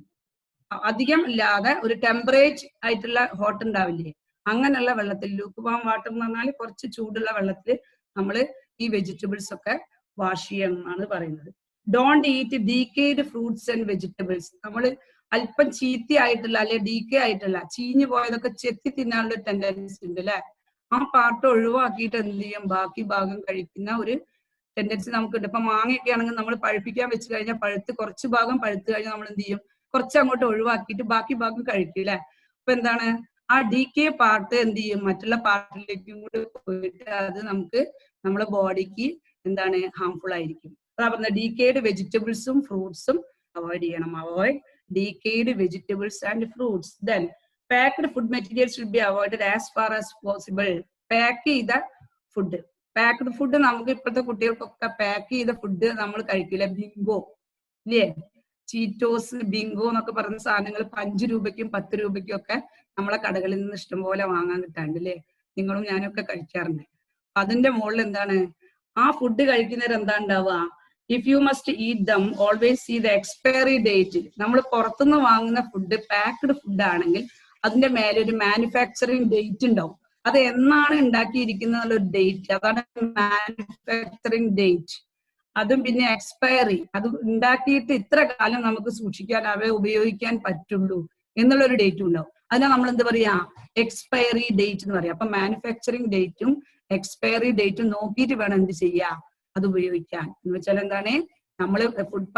അധികം ഇല്ലാതെ ഒരു ടെമ്പറേച്ചർ ആയിട്ടുള്ള ഹോട്ട് ഉണ്ടാവില്ലേ, അങ്ങനെയുള്ള വെള്ളത്തിൽ. ലൂക്ക് വാം വാട്ടർ എന്ന് പറഞ്ഞാൽ കുറച്ച് ചൂടുള്ള വെള്ളത്തിൽ നമ്മൾ ഈ വെജിറ്റബിൾസ് ഒക്കെ വാഷ് ചെയ്യണം എന്നാണ് പറയുന്നത്. Don't eat decayed fruits and vegetables. നമ്മൾ അല്പം ചീത്തയായിട്ടുള്ള അല്ലെ ഡീക്കേ ആയിട്ടുള്ള ചീഞ്ഞു പോയതൊക്കെ ചെത്തി തിന്നാനുള്ള ടെൻഡൻസി ഉണ്ട് അല്ലെ. ആ പാർട്ട് ഒഴിവാക്കിയിട്ട് എന്ത് ചെയ്യും, ബാക്കി ഭാഗം കഴിക്കുന്ന ഒരു ടെൻഡൻസി നമുക്കുണ്ട്. ഇപ്പൊ മാങ്ങയൊക്കെ ആണെങ്കിൽ നമ്മൾ പഴുപ്പിക്കാൻ വെച്ച് കഴിഞ്ഞാൽ കുറച്ച് ഭാഗം പഴുത്ത് കഴിഞ്ഞാൽ നമ്മൾ എന്ത് ചെയ്യും, കുറച്ച് അങ്ങോട്ട് ഒഴിവാക്കിയിട്ട് ബാക്കി ഭാഗം കഴിക്കും അല്ലെ. അപ്പൊ എന്താണ്, ആ ഡീക്കേ പാർട്ട് എന്ത് ചെയ്യും, മറ്റുള്ള പാർട്ടിലേക്കും കൂടി പോയിട്ട് അത് നമുക്ക് നമ്മുടെ ബോഡിക്ക് എന്താണ് ഹാംഫുൾ ആയിരിക്കും. അതാ പറഞ്ഞ ഡീക്കേഡ് വെജിറ്റബിൾസും ഫ്രൂട്ട്സും അവോയ്ഡ് ചെയ്യണം. Avoid decayed vegetables and fruits. Then packed food materials should be avoided as far as possible. Pack ചെയ്ത ഫുഡ്, പാക്ക്ഡ് ഫുഡ് നമുക്ക് ഇപ്പോഴത്തെ കുട്ടികൾക്കൊക്കെ പാക്ക് ചെയ്ത ഫുഡ് നമ്മൾ കഴിക്കില്ല. ബിങ്കോ ഇല്ലേ, ചീറ്റോസ് ബിങ്കോ എന്നൊക്കെ പറയുന്ന സാധനങ്ങൾ 5 രൂപയ്ക്കും 10 രൂപയ്ക്കും ഒക്കെ നമ്മളെ കടകളിൽ നിന്ന് ഇഷ്ടംപോലെ വാങ്ങാൻ കിട്ടാണ്ട് അല്ലേ. നിങ്ങളും ഞാനൊക്കെ കഴിക്കാറുണ്ട്. അതിന്റെ മുകളിൽ എന്താണ്, ആ ഫുഡ് കഴിക്കുന്നവർ എന്താ ഉണ്ടാവുക, if you must eat them always see the expiry date. നമ്മൾ പുറത്തുനിന്ന് വാങ്ങുന്ന ഫുഡ് പാക്ക്ഡ് ഫുഡ് ആണെങ്കിൽ അതിന്റെ മേലെ ഒരു മാനുഫാക്ചറിങ് ഡേറ്റ് ഉണ്ടാവും. അത് എന്നാണ് ഉണ്ടാക്കിയിരിക്കുന്നത് എന്നുള്ള ഡേറ്റ്, അതാണ് മാനുഫാക്ചറിങ് ഡേറ്റ്. അതും പിന്നെ എക്സ്പയറി, അത് ഉണ്ടാക്കിയിട്ട് ഇത്ര കാലം നമുക്ക് സൂക്ഷിക്കാൻ അവയെ ഉപയോഗിക്കാൻ പറ്റുള്ളൂ എന്നുള്ളൊരു ഡേറ്റും ഉണ്ടാവും. അതിനെ നമ്മൾ എന്ത് പറയാ, എക്സ്പയറി ഡേറ്റ് എന്ന് പറയാം. അപ്പൊ മാനുഫാക്ചറിങ് ഡേറ്റും എക്സ്പയറി ഡേറ്റും നോക്കിയിട്ട് വേണം എന്ത് ചെയ്യാ, അത് ഉപയോഗിക്കാൻ. എന്ന് വെച്ചാൽ എന്താണ്, നമ്മൾ ഫുഡ്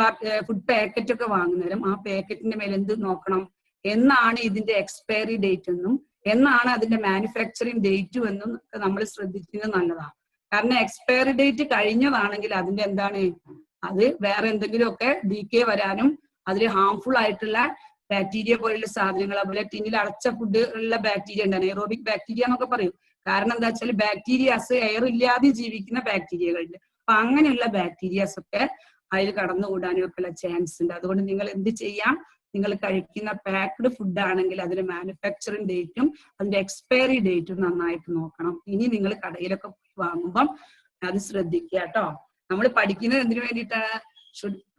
പാക്കറ്റ് ഒക്കെ വാങ്ങുന്നേരം ആ പാക്കറ്റിന്റെ മേലെ എന്ത് നോക്കണം, എന്നാണ് ഇതിന്റെ എക്സ്പയറി ഡേറ്റ് എന്നും എന്നാണ് അതിന്റെ മാനുഫാക്ചറിങ് ഡേറ്റും എന്നും നമ്മൾ ശ്രദ്ധിക്കുന്നത് നല്ലതാണ്. കാരണം എക്സ്പയറി ഡേറ്റ് കഴിഞ്ഞതാണെങ്കിൽ അതിന്റെ എന്താണ്, അത് വേറെ എന്തെങ്കിലുമൊക്കെ ഡീക്കേ വരാനും അതിൽ ഹാംഫുൾ ആയിട്ടുള്ള ബാക്ടീരിയ പോലുള്ള സാധനങ്ങൾ, അതുപോലെ ടിന്നിൽ അടച്ച ഫുഡ് ഉള്ള ബാക്ടീരിയ ഉണ്ട്, എയറോബിക് ബാക്ടീരിയ എന്നൊക്കെ പറയും. കാരണം എന്താ വെച്ചാൽ ബാക്ടീരിയാസ് എയർ ഇല്ലാതെ ജീവിക്കുന്ന ബാക്ടീരിയകളുണ്ട്. അപ്പൊ അങ്ങനെയുള്ള ബാക്ടീരിയാസ് ഒക്കെ അതിൽ കടന്നുകൂടാനും ഒക്കെ ഉള്ള ചാൻസ് ഉണ്ട്. അതുകൊണ്ട് നിങ്ങൾ എന്ത് ചെയ്യാം, നിങ്ങൾ കഴിക്കുന്ന പാക്ക്ഡ് ഫുഡ് ആണെങ്കിൽ അതിന്റെ മാനുഫാക്ചറിങ് ഡേറ്റും അതിന്റെ എക്സ്പയറി ഡേറ്റും നന്നായിട്ട് നോക്കണം. ഇനി നിങ്ങൾ കടയിലൊക്കെ വാങ്ങുമ്പം അത് ശ്രദ്ധിക്കുക കേട്ടോ. നമ്മൾ പഠിക്കുന്നത് എന്തിനു വേണ്ടിയിട്ടാണ്,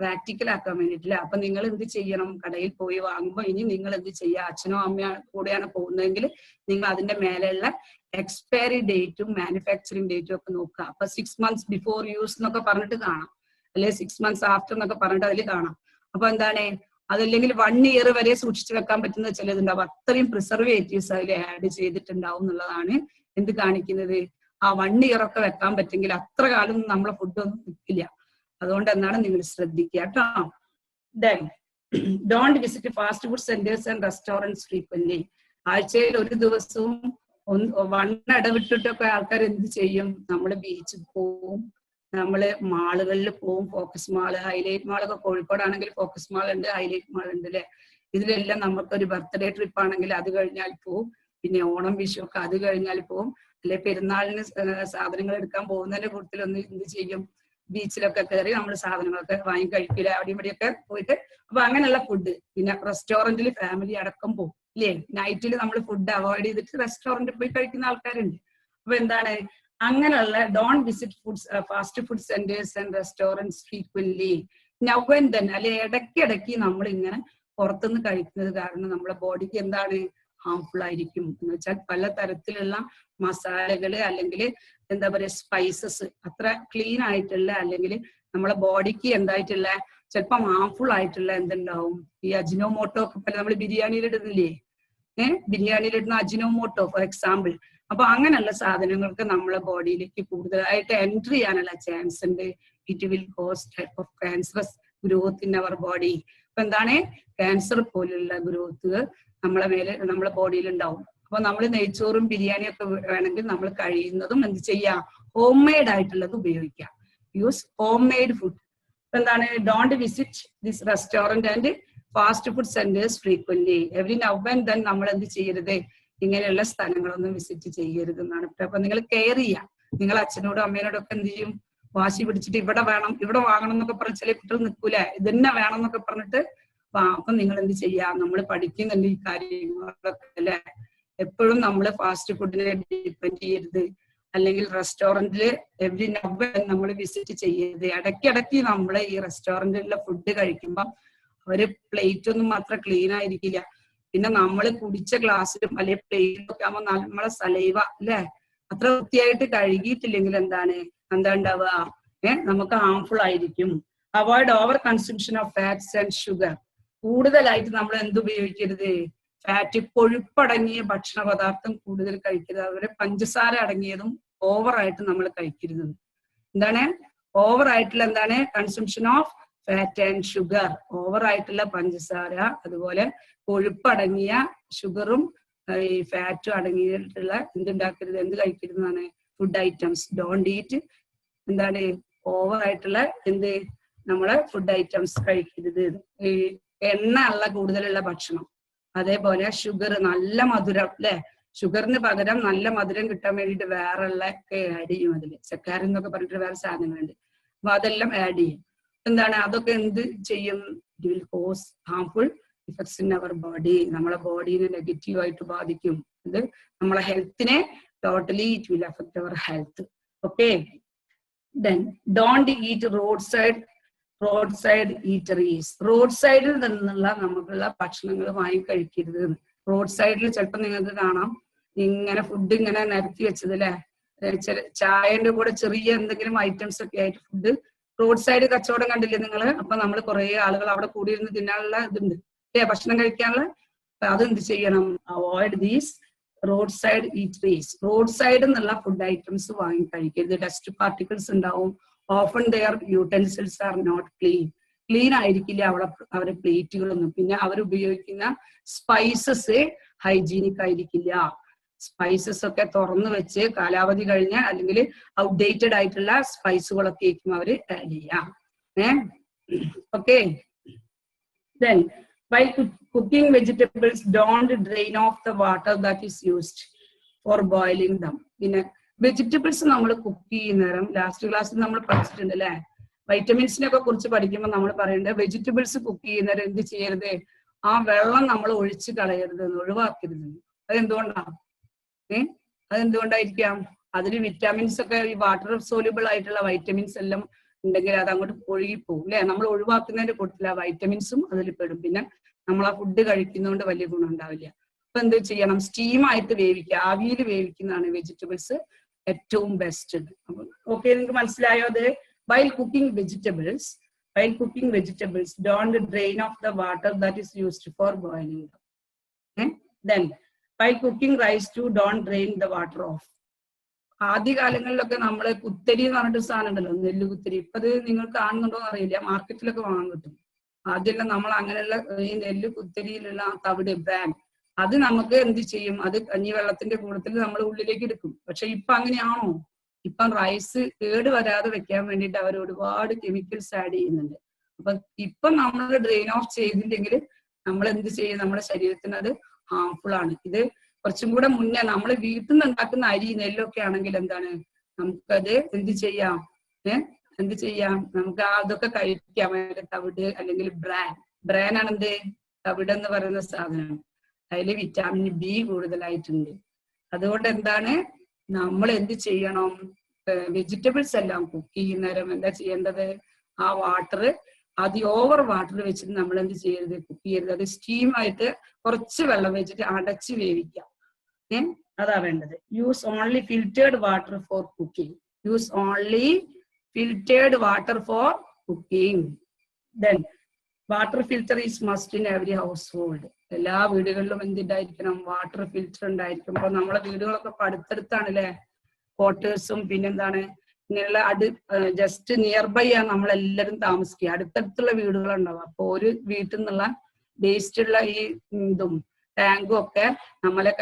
പ്രാക്ടിക്കൽ ആക്കാൻ വേണ്ടിയിട്ടില്ല. അപ്പൊ നിങ്ങൾ എന്ത് ചെയ്യണം, കടയിൽ പോയി വാങ്ങുമ്പോൾ ഇനി നിങ്ങൾ എന്ത് ചെയ്യുക, അച്ഛനോ അമ്മയോ കൂടെയാണ് പോകുന്നതെങ്കിൽ നിങ്ങൾ അതിന്റെ മേലെയുള്ള എക്സ്പയറി ഡേറ്റും മാനുഫാക്ചറിങ് ഡേറ്റും ഒക്കെ നോക്കുക. അപ്പൊ 6 months ബിഫോർ യൂസ് എന്നൊക്കെ പറഞ്ഞിട്ട് കാണാം, അല്ലെ 6 months ആഫ്റ്റർ എന്നൊക്കെ പറഞ്ഞിട്ട് അതിൽ കാണാം. അപ്പൊ എന്താണ്, അതല്ലെങ്കിൽ 1 year വരെ സൂക്ഷിച്ചു വെക്കാൻ പറ്റുന്ന ചിലതുണ്ടാവും. അത്രയും പ്രിസർവേറ്റീവ്സ് അതിൽ ആഡ് ചെയ്തിട്ടുണ്ടാവും എന്നുള്ളതാണ് എന്ത് കാണിക്കുന്നത്, ആ 1 year ഒക്കെ വെക്കാൻ പറ്റുമെങ്കിൽ അത്ര കാലം നമ്മളെ ഫുഡ് ഒന്നും നിൽക്കില്ല. അതുകൊണ്ട് എന്താണ് നിങ്ങൾ ശ്രദ്ധിക്കുക കേട്ടോ. Then don't visit fast food centers and restaurants frequently. ആഴ്ചയിൽ ഒരു ദിവസവും ഇടവിട്ടിട്ടൊക്കെ ആൾക്കാർ എന്ത് ചെയ്യും, നമ്മൾ ബീച്ചിൽ പോവും, നമ്മള് മാളുകളിൽ പോവും, ഫോക്കസ് മാള്, ഹൈലൈറ്റ് മാളൊക്കെ കോഴിക്കോടാണെങ്കിൽ ഫോക്കസ് മാൾ ഉണ്ട്, ഹൈലൈറ്റ് മാൾ ഉണ്ട് അല്ലെ. ഇതിലെല്ലാം നമുക്കൊരു ബർത്ത്ഡേ ട്രിപ്പ് ആണെങ്കിൽ അത് കഴിഞ്ഞാൽ പോവും, പിന്നെ ഓണം വിഷു ഒക്കെ അത് കഴിഞ്ഞാൽ പോവും, അല്ലെ പെരുന്നാളിന് സാധനങ്ങൾ എടുക്കാൻ പോകുന്നതിന്റെ കൂട്ടത്തിൽ ഒന്ന് എന്ത് ചെയ്യും, ബീച്ചിലൊക്കെ കയറി നമ്മൾ സാധനങ്ങളൊക്കെ വാങ്ങി കഴിക്കില്ല, അവിടെ ഇവിടെയൊക്കെ പോയിട്ട്. അപ്പൊ അങ്ങനെയുള്ള ഫുഡ്, പിന്നെ റെസ്റ്റോറന്റിൽ ഫാമിലി അടക്കം പോകും ഇല്ലേ. നൈറ്റിൽ നമ്മൾ ഫുഡ് അവോയ്ഡ് ചെയ്തിട്ട് റെസ്റ്റോറന്റിൽ പോയി കഴിക്കുന്ന ആൾക്കാരുണ്ട്. അപ്പൊ എന്താണ്, അങ്ങനെയുള്ള don't visit fast food centres and restaurants frequently. Now and then, അല്ലെ ഇടയ്ക്കിടയ്ക്ക് നമ്മൾ ഇങ്ങനെ പുറത്തുനിന്ന് കഴിക്കുന്നത് കാരണം നമ്മുടെ ബോഡിക്ക് എന്താണ് ഹാംഫുൾ ആയിരിക്കും. എന്ന് വെച്ചാൽ പല തരത്തിലുള്ള മസാലകള് അല്ലെങ്കിൽ എന്താ പറയാ സ്പൈസസ് അത്ര ക്ലീൻ ആയിട്ടുള്ള, അല്ലെങ്കിൽ നമ്മളെ ബോഡിക്ക് എന്തായിട്ടുള്ള ചിലപ്പം ഹാംഫുൾ ആയിട്ടുള്ള എന്തുണ്ടാവും, ഈ അജിനോമോട്ടോ ഒക്കെ നമ്മൾ ബിരിയാണിയിൽ ഇടുന്നില്ലേ, ബിരിയാണിയിൽ ഇടുന്ന അജിനോമോട്ടോ ഫോർ എക്സാമ്പിൾ. അപ്പൊ അങ്ങനെയുള്ള സാധനങ്ങൾക്ക് നമ്മളെ ബോഡിയിലേക്ക് കൂടുതലായിട്ട് എൻട്രി ചെയ്യാനുള്ള ചാൻസ് ഉണ്ട്. It will cause type of cancerous growth in our body. അപ്പൊ എന്താണ്, ക്യാൻസർ പോലുള്ള ഗ്രോത്ത് നമ്മളെ ബോഡിയിൽ ഉണ്ടാവും. അപ്പൊ നമ്മൾ നെയ്ച്ചോറും ബിരിയാണിയും ഒക്കെ വേണമെങ്കിൽ നമ്മൾ കഴിയുന്നതും എന്ത് ചെയ്യാം, ഹോം മെയ്ഡ് ആയിട്ടുള്ളത് ഉപയോഗിക്കാം. Use home made food. എന്താണ്, don't visit this restaurant and fast food centres frequently. Every now and then നമ്മൾ എന്ത് ചെയ്യരുത്, ഇങ്ങനെയുള്ള സ്ഥലങ്ങളൊന്നും വിസിറ്റ് ചെയ്യരുത് എന്നാണ്. അപ്പൊ നിങ്ങൾ കെയർ ചെയ്യാം. നിങ്ങൾ അച്ഛനോടും അമ്മേനോടും ഒക്കെ എന്ത് ചെയ്യും, വാശി പിടിച്ചിട്ട് ഇവിടെ വേണം ഇവിടെ വാങ്ങണം എന്നൊക്കെ പറഞ്ഞ ചില കുട്ടികൾ നിൽക്കൂലേ, ഇതന്നെ വേണം എന്നൊക്കെ പറഞ്ഞിട്ട്. അപ്പൊ നിങ്ങൾ എന്ത് ചെയ്യാ, നമ്മൾ പഠിക്കുന്നുണ്ട് ഈ കാര്യങ്ങളൊക്കെ അല്ലെ. എപ്പോഴും നമ്മൾ ഫാസ്റ്റ് ഫുഡിനെ ഡിപ്പെൻഡ് ചെയ്യരുത്, അല്ലെങ്കിൽ റെസ്റ്റോറന്റില് എവറി നൗ നമ്മൾ വിസിറ്റ് ചെയ്യരുത്. ഇടയ്ക്കിടയ്ക്ക് നമ്മൾ ഈ റെസ്റ്റോറന്റിലുള്ള ഫുഡ് കഴിക്കുമ്പോൾ അവര് പ്ലേറ്റ് ഒന്നും മാത്രം ക്ലീൻ ആയിരിക്കില്ല, പിന്നെ നമ്മൾ കുടിച്ച ഗ്ലാസ്സിലും അല്ലെങ്കിൽ പ്ലേറ്റിലും ഒക്കെ ആകുമ്പോൾ നമ്മളെ സലൈവ അല്ലെ അത്ര വൃത്തിയായിട്ട് കഴുകിയിട്ടില്ലെങ്കിൽ എന്താ ഉണ്ടാവുക, നമുക്ക് ഹാംഫുൾ ആയിരിക്കും. Avoid over consumption of fats and sugar. കൂടുതലായിട്ട് നമ്മൾ എന്ത് ഉപയോഗിക്കരുത്? ഫാറ്റ്, കൊഴുപ്പടങ്ങിയ ഭക്ഷണ പദാർത്ഥം കൂടുതൽ കഴിക്കരുത്. അതുപോലെ പഞ്ചസാര അടങ്ങിയതും ഓവറായിട്ട് നമ്മൾ കഴിക്കരുത്. എന്താണ് ഓവർ ആയിട്ടുള്ള? എന്താണ് consumption of fat and sugar. Over ആയിട്ടുള്ള പഞ്ചസാര, അതുപോലെ കൊഴുപ്പടങ്ങിയ ഷുഗറും ഈ ഫാറ്റും അടങ്ങിയിട്ടുള്ള എന്തുണ്ടാക്കരുത്? എന്ത് കഴിക്കരുതെന്നാണ്? Food items. ഡോണ്ട് ഈറ്റ് എന്താണ് ഓവർ ആയിട്ടുള്ള എന്ത് നമ്മള് ഫുഡ് ഐറ്റംസ് കഴിക്കരുത്. ഈ എണ്ണ ഉള്ള കൂടുതലുള്ള ഭക്ഷണം, അതേപോലെ ഷുഗർ, നല്ല മധുരം അല്ലെ, ഷുഗറിന് പകരം നല്ല മധുരം കിട്ടാൻ വേണ്ടിയിട്ട് വേറെ ഉള്ള ഒക്കെ ആഡ് ചെയ്യും. അതില് സക്കാരിൻ എന്നൊക്കെ പറഞ്ഞിട്ട് വേറെ സാധനങ്ങളുണ്ട്. അപ്പൊ അതെല്ലാം ആഡ് ചെയ്യും. എന്താണ് അതൊക്കെ എന്ത് ചെയ്യും? It will cause harmful effects in our body. നമ്മളെ ബോഡീനെ നെഗറ്റീവ് ആയിട്ട് ബാധിക്കും. ഇത് നമ്മളെ ഹെൽത്തിനെ totally it will affect our health. Okay, then don't eat road side eateries. Road സൈഡിൽ നിന്നുള്ള നമുക്കുള്ള ഭക്ഷണങ്ങൾ വാങ്ങി കഴിക്കരുത്. റോഡ് സൈഡിൽ ചിലപ്പോൾ നിങ്ങൾക്ക് കാണാം ഇങ്ങനെ ഫുഡ് ഇങ്ങനെ നിരത്തി വെച്ചത് അല്ലെ, ചായന്റെ കൂടെ ചെറിയ എന്തെങ്കിലും ഐറ്റംസ് ഒക്കെ ആയിട്ട് ഫുഡ് റോഡ് സൈഡ് കച്ചവടം കണ്ടില്ലേ നിങ്ങള്? അപ്പൊ നമ്മൾ കുറെ ആളുകൾ അവിടെ കൂടിയിരുന്ന് തിന്നാനുള്ള ഇതുണ്ട് അല്ലെ, ഭക്ഷണം കഴിക്കാനുള്ള. അതെന്ത് ചെയ്യണം? Avoid these road side eateries. Road സൈഡിൽ നിന്നുള്ള ഫുഡ് ഐറ്റംസ് വാങ്ങി കഴിക്കരുത്. ഡസ്റ്റ് പാർട്ടിക്കിൾസ് ഉണ്ടാവും. Often their utensils are not clean ആയിരിക്കില്ല അവരുടെ പ്ലേറ്റുകളൊന്നും. പിന്നെ അവർ ഉപയോഗിക്കുന്ന സ്പൈസസ് ഹൈജീനിക് ആയിരിക്കില്ല. സ്പൈസസ് ഒക്കെ തുറന്നു വെച്ച് കാലാവധി കഴിഞ്ഞ അല്ലെങ്കിൽ ഔട്ട്ഡേറ്റഡ് ആയിട്ടുള്ള സ്പൈസുകളൊക്കെ ആയിരിക്കും അവർ ആഡ് ചെയ്യാം. Okay, then while cooking vegetables, don't drain off the water that is used for boiling them. പിന്നെ വെജിറ്റബിൾസ് നമ്മൾ കുക്ക് ചെയ്യുന്ന നേരം ലാസ്റ്റ് ക്ലാസ്സിൽ നമ്മൾ പഠിച്ചിട്ടുണ്ട് അല്ലെ, വൈറ്റമിൻസിനൊക്കെ കുറിച്ച് പഠിക്കുമ്പോൾ നമ്മൾ പറയേണ്ടത് വെജിറ്റബിൾസ് കുക്ക് ചെയ്യുന്ന നേരം എന്ത് ചെയ്യരുത്? ആ വെള്ളം നമ്മൾ ഒഴിച്ച് കളയരുത്, ഒഴിവാക്കരുത്. അതെന്തുകൊണ്ടാണ്? അതെന്തുകൊണ്ടായിരിക്കാം? അതിൽ വിറ്റാമിൻസ് ഒക്കെ, ഈ വാട്ടർ സോല്യൂബിൾ ആയിട്ടുള്ള വൈറ്റമിൻസ് എല്ലാം ഉണ്ടെങ്കിൽ അത് അങ്ങോട്ട് ഒഴുകിപ്പോകും അല്ലെ. നമ്മൾ ഒഴിവാക്കുന്നതിന്റെ കൂട്ടത്തില് വൈറ്റമിൻസും അതിൽ പെടും. പിന്നെ നമ്മൾ ആ ഫുഡ് കഴിക്കുന്നതുകൊണ്ട് വലിയ ഗുണം ഉണ്ടാവില്ല. അപ്പൊ എന്ത് ചെയ്യണം? സ്റ്റീമായിട്ട് വേവിക്കുക, ആവിയിൽ വേവിക്കുന്നതാണ് വെജിറ്റബിൾസ് ഏറ്റവും ബെസ്റ്റ്. അപ്പൊ ഓക്കെ, നിങ്ങൾക്ക് മനസ്സിലായോ? അത് while cooking vegetables, don't drain off the water that is used for boiling them. Then while cooking rice too, don't drain the water off. ആദ്യ കാലങ്ങളിലൊക്കെ നമ്മള് കുത്തരി എന്ന് പറഞ്ഞിട്ട് സാധനം ഉണ്ടല്ലോ, നെല്ല് കുത്തരി. ഇപ്പൊ അത് നിങ്ങൾ കാണുന്നുണ്ടോ എന്ന് അറിയില്ല, മാർക്കറ്റിലൊക്കെ വാങ്ങാൻ കിട്ടും. ആദ്യമെല്ലാം നമ്മൾ അങ്ങനെയുള്ള ഈ നെല്ല് കുത്തരിയിലുള്ള ആ തവിട് ബ്രാൻ, അത് നമുക്ക് എന്ത് ചെയ്യും? അത് കഞ്ഞിവെള്ളത്തിന്റെ കൂട്ടത്തിൽ നമ്മൾ ഉള്ളിലേക്ക് എടുക്കും. പക്ഷെ ഇപ്പൊ അങ്ങനെയാണോ? ഇപ്പം റൈസ് കേട് വരാതെ വെക്കാൻ വേണ്ടിയിട്ട് അവർ ഒരുപാട് കെമിക്കൽസ് ആഡ് ചെയ്യുന്നുണ്ട്. അപ്പൊ ഇപ്പൊ നമ്മൾ ഡ്രെയിൻ ഓഫ് ചെയ്തില്ലെങ്കിൽ നമ്മൾ എന്ത് ചെയ്യും? നമ്മുടെ ശരീരത്തിന് അത് ഹാർംഫുൾ ആണ്. ഇത് കുറച്ചും കൂടെ മുന്നേ നമ്മൾ വീട്ടിൽ നിന്ന് ഉണ്ടാക്കുന്ന അരി നെല്ലൊക്കെ ആണെങ്കിൽ എന്താണ്, നമുക്കത് എന്ത് ചെയ്യാം? നമുക്ക് അതൊക്കെ കഴിക്കാം. തവിട് അല്ലെങ്കിൽ ബ്രാൻ ആണ് എന്ത്? തവിട് എന്ന് പറയുന്ന സാധനം. അതിൽ വിറ്റാമിൻ ബി കൂടുതലായിട്ടുണ്ട്. അതുകൊണ്ട് എന്താണ് നമ്മൾ എന്ത് ചെയ്യണം? വെജിറ്റബിൾസ് എല്ലാം കുക്ക് ചെയ്യുന്നേരം എന്താ ചെയ്യേണ്ടത്? ആ വാട്ടർ ഓവർ വാട്ടർ വെച്ചിട്ട് നമ്മൾ എന്ത് ചെയ്യരുത്? കുക്ക് ചെയ്യരുത്. അത് സ്റ്റീമായിട്ട് കുറച്ച് വെള്ളം വെച്ചിട്ട് അടച്ച് വേവിക്കാം. അതാ വേണ്ടത്. Use only filtered water for cooking. Then water filter is must in every house hold. എല്ലാ വീടുകളിലും എന്തുണ്ടായിരിക്കണം? വാട്ടർ ഫിൽറ്റർ ഉണ്ടായിരിക്കും. അപ്പൊ നമ്മളെ വീടുകളൊക്കെ അടുത്തടുത്താണ് അല്ലെ, ക്വാർട്ടേഴ്സും പിന്നെന്താണ് ഇങ്ങനെയുള്ള ജസ്റ്റ് നിയർ ബൈ ആണ് നമ്മളെല്ലാരും താമസിക്കുക. അടുത്തടുത്തുള്ള വീടുകളുണ്ടാവും. അപ്പൊ ഒരു വീട്ടിൽ നിന്നുള്ള വേസ്റ്റ് ഉള്ള ഈ ഇതും ടാങ്കും ഒക്കെ നമ്മളെ